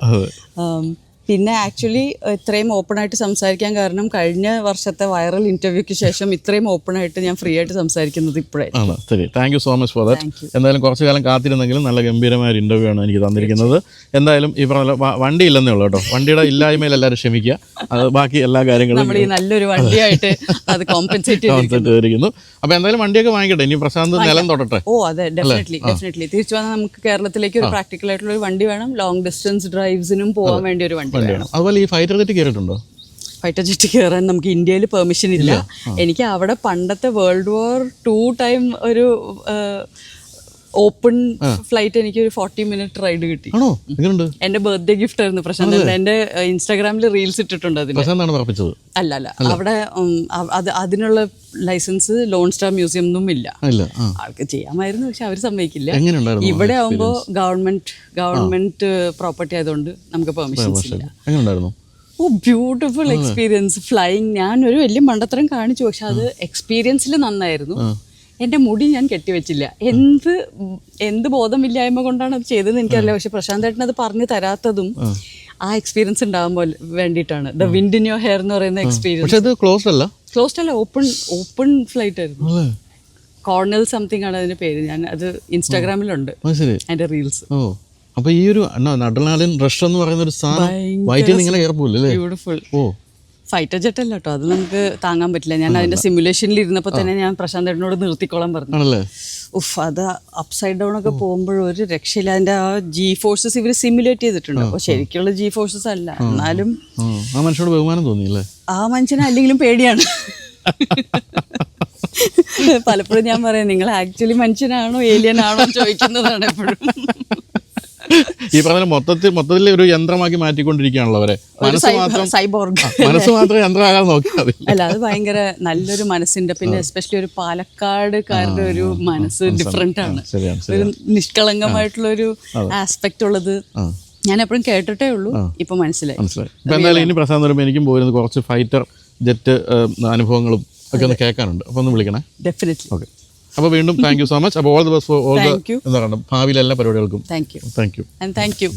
പിന്നെ ആക്ച്വലി ഇത്രയും ഓപ്പണായിട്ട് സംസാരിക്കാൻ കാരണം കഴിഞ്ഞ വർഷത്തെ വൈറൽ ഇന്റർവ്യൂക്ക് ശേഷം ഇത്രയും ഓപ്പണായിട്ട് ഞാൻ ഫ്രീ ആയിട്ട് സംസാരിക്കുന്നത് ഇപ്പോഴാണ്. ശരി, thank you so much for that. എന്തായാലും കുറച്ചു കാലം കാത്തിരുന്നെങ്കിലും നല്ല ഗംഭീരമായ ഒരു ഇന്റർവ്യൂ ആണ് എനിക്ക് തന്നിരിക്കുന്നത്. എന്തായാലും ഈ പറഞ്ഞ വണ്ടി ഇല്ലെന്നേ ഉള്ളൂ കേട്ടോ, വണ്ടിയുടെ ഇല്ലായ്മയിൽ എല്ലാവരും ക്ഷമിക്കുക, അത് ബാക്കി എല്ലാ കാര്യങ്ങളും നമ്മൾ ഈ നല്ലൊരു വണ്ടിയായിട്ട് അത് കോമ്പൻസേറ്റ് ചെയ്തിരിക്കുന്നു. അപ്പോൾ എന്തായാലും വണ്ടിയൊക്കെ വാങ്ങിക്കട്ടെ, ഇനി പ്രശാന്ത് നിലം തൊടട്ടെ. ഓ അതെ, ഡെഫിനറ്റ്ലി തിരിച്ചു വന്നാൽ നമുക്ക് കേരളത്തിലേക്ക് ഒരു പ്രാക്ടിക്കൽ ആയിട്ടുള്ള ഒരു വണ്ടി വേണം, ലോങ് ഡിസ്റ്റൻസ് ഡ്രൈവ്സിനും പോകാൻ വേണ്ടി ഒരു വണ്ടി. അതുപോലെ ഈ ഫൈറ്റർ ജെറ്റ് കയറിയിട്ടുണ്ടോ? ഫൈറ്റർ ജെറ്റ് കയറാൻ നമുക്ക് ഇന്ത്യയിൽ പെർമിഷൻ ഇല്ല. എനിക്ക് അവിടെ പണ്ടത്തെ വേൾഡ് വാർ 2 ടൈം ഒരു ഓപ്പൺ ഫ്ലൈറ്റ് എനിക്ക് ഒരു 40 മിനിറ്റ് റൈഡ് കിട്ടി. എന്റെ ബർത്ത്ഡേ ഗിഫ്റ്റ് ആയിരുന്നു പ്രശാന്ത്. എന്റെ ഇൻസ്റ്റാഗ്രാമിൽ റീൽസ് ഇട്ടിട്ടുണ്ട് അതിന്. അല്ല അവിടെ അതിനുള്ള ലൈസൻസ് ലോൺ സ്റ്റാർ മ്യൂസിയം ഒന്നും ഇല്ല. ആൾക്ക് ചെയ്യാമായിരുന്നു, പക്ഷെ അവർ സമ്മതിക്കില്ല. ഇവിടെ ആവുമ്പോ ഗവൺമെന്റ് പ്രോപ്പർട്ടി ആയതുകൊണ്ട് നമുക്ക് പെർമിഷൻസ് ഇല്ല. ഓ ബ്യൂട്ടിഫുൾ എക്സ്പീരിയൻസ് ഫ്ലൈയിങ്. ഞാൻ ഒരു വലിയ മണ്ടത്തരം കാണിച്ചു, പക്ഷെ അത് എക്സ്പീരിയൻസിൽ നന്നായിരുന്നു. എൻ്റെ മുടി ഞാൻ കെട്ടിവെച്ചില്ല. എന്ത് ബോധമില്ലായ്മ കൊണ്ടാണ് അത് ചെയ്തതെന്ന് എനിക്കറിയില്ല. പക്ഷെ പ്രശാന്ത് ഏട്ടൻ അത് പറഞ്ഞു തരാത്തതും ആ എക്സ്പീരിയൻസ് ഉണ്ടാകുമ്പോൾ വേണ്ടിയിട്ടാണ്. The wind in your hair എന്ന് പറയുന്ന എക്സ്പീരിയൻസ്. ക്ലോസ്ഡ് അല്ല, ഓപ്പൺ ഫ്ലൈറ്റ് ആയിരുന്നു. കോർണൽ സംതിങ് ആണ് അതിന്റെ പേര്. ഞാൻ അത് ഇൻസ്റ്റാഗ്രാമിലുണ്ട് അതിന്റെ റീൽസ്. അപ്പൊ ഈ ഒരു അഡ്രിനാലിൻ റഷ് എന്ന് പറയുന്ന ഒരു ബ്യൂട്ടിഫുൾ ഫൈറ്റർ ജെറ്റ് അല്ല കേട്ടോ, അത് നമുക്ക് താങ്ങാൻ പറ്റില്ല. ഞാൻ അതിന്റെ സിമുലേഷനിൽ ഇരുന്നപ്പോൾ തന്നെ ഞാൻ പ്രശാന്ത് ഏട്ടനോട് നിർത്തിക്കോളാൻ പറഞ്ഞു. അത് അപ്സൈഡ് ഡൗൺ ഒക്കെ പോകുമ്പോൾ ഒരു രക്ഷയില്ല. അതിന്റെ ആ ജി ഫോഴ്സസ് ഇവർ സിമുലേറ്റ് ചെയ്തിട്ടുണ്ട്. അപ്പോൾ ശരിക്കുള്ള ജി ഫോഴ്സസ് അല്ല. എന്നാലും ആ മനുഷ്യനോട് ബഹുമാനം തോന്നിയില്ലേ? ആ മനുഷ്യനെ അല്ലെങ്കിലും പേടിയാണ്. പലപ്പോഴും ഞാൻ പറയാം, നിങ്ങൾ ആക്ച്വലി മനുഷ്യനാണോ ഏലിയൻ ആണോ ചോദിക്കുന്നതാണ് എപ്പോഴും. ഈ പറഞ്ഞ മൊത്തത്തിൽ ഒരു യന്ത്രമാക്കി മാറ്റിക്കൊണ്ടിരിക്കുകയാണല്ലോ അവരെ. മനസ്സ് മാത്രം യന്ത്രമാകാൻ നോക്കിയാൽ അല്ല, അത് ഭയങ്കര നല്ലൊരു മനസ്സിന്റെ, പിന്നെ എസ്പെഷ്യലി ഒരു പാലക്കാടുകാരുടെ ഒരു മനസ്സ് ഡിഫറെന്റ് ആണ്. ഒരു നിഷ്കളങ്കമായിട്ടുള്ള ഒരു ആസ്പെക്ട് ഉള്ളത് ഞാൻ എപ്പോഴും കേട്ടിട്ടേ ഉള്ളൂ, ഇപ്പൊ മനസ്സിലായി. ഇപ്പൊ എന്തായാലും ഇനി പ്രശാന്ത് വരുമ്പോൾ എനിക്കും പോയിരുന്നത് കുറച്ച് ഫൈറ്റർ ജെറ്റ് അനുഭവങ്ങളും ഒക്കെ ഒന്ന് കേൾക്കാനുണ്ട്. അപ്പൊ ഒന്ന് വിളിക്കണേ. ഡെഫിനറ്റ്ലി. ഓക്കെ, അപ്പോൾ വീണ്ടും താങ്ക് യു സോ മച്ച്. അപ്പോൾ all the best for all the ഭാവിയിലെ എല്ലാ പരിപാടികൾക്കും. Thank you.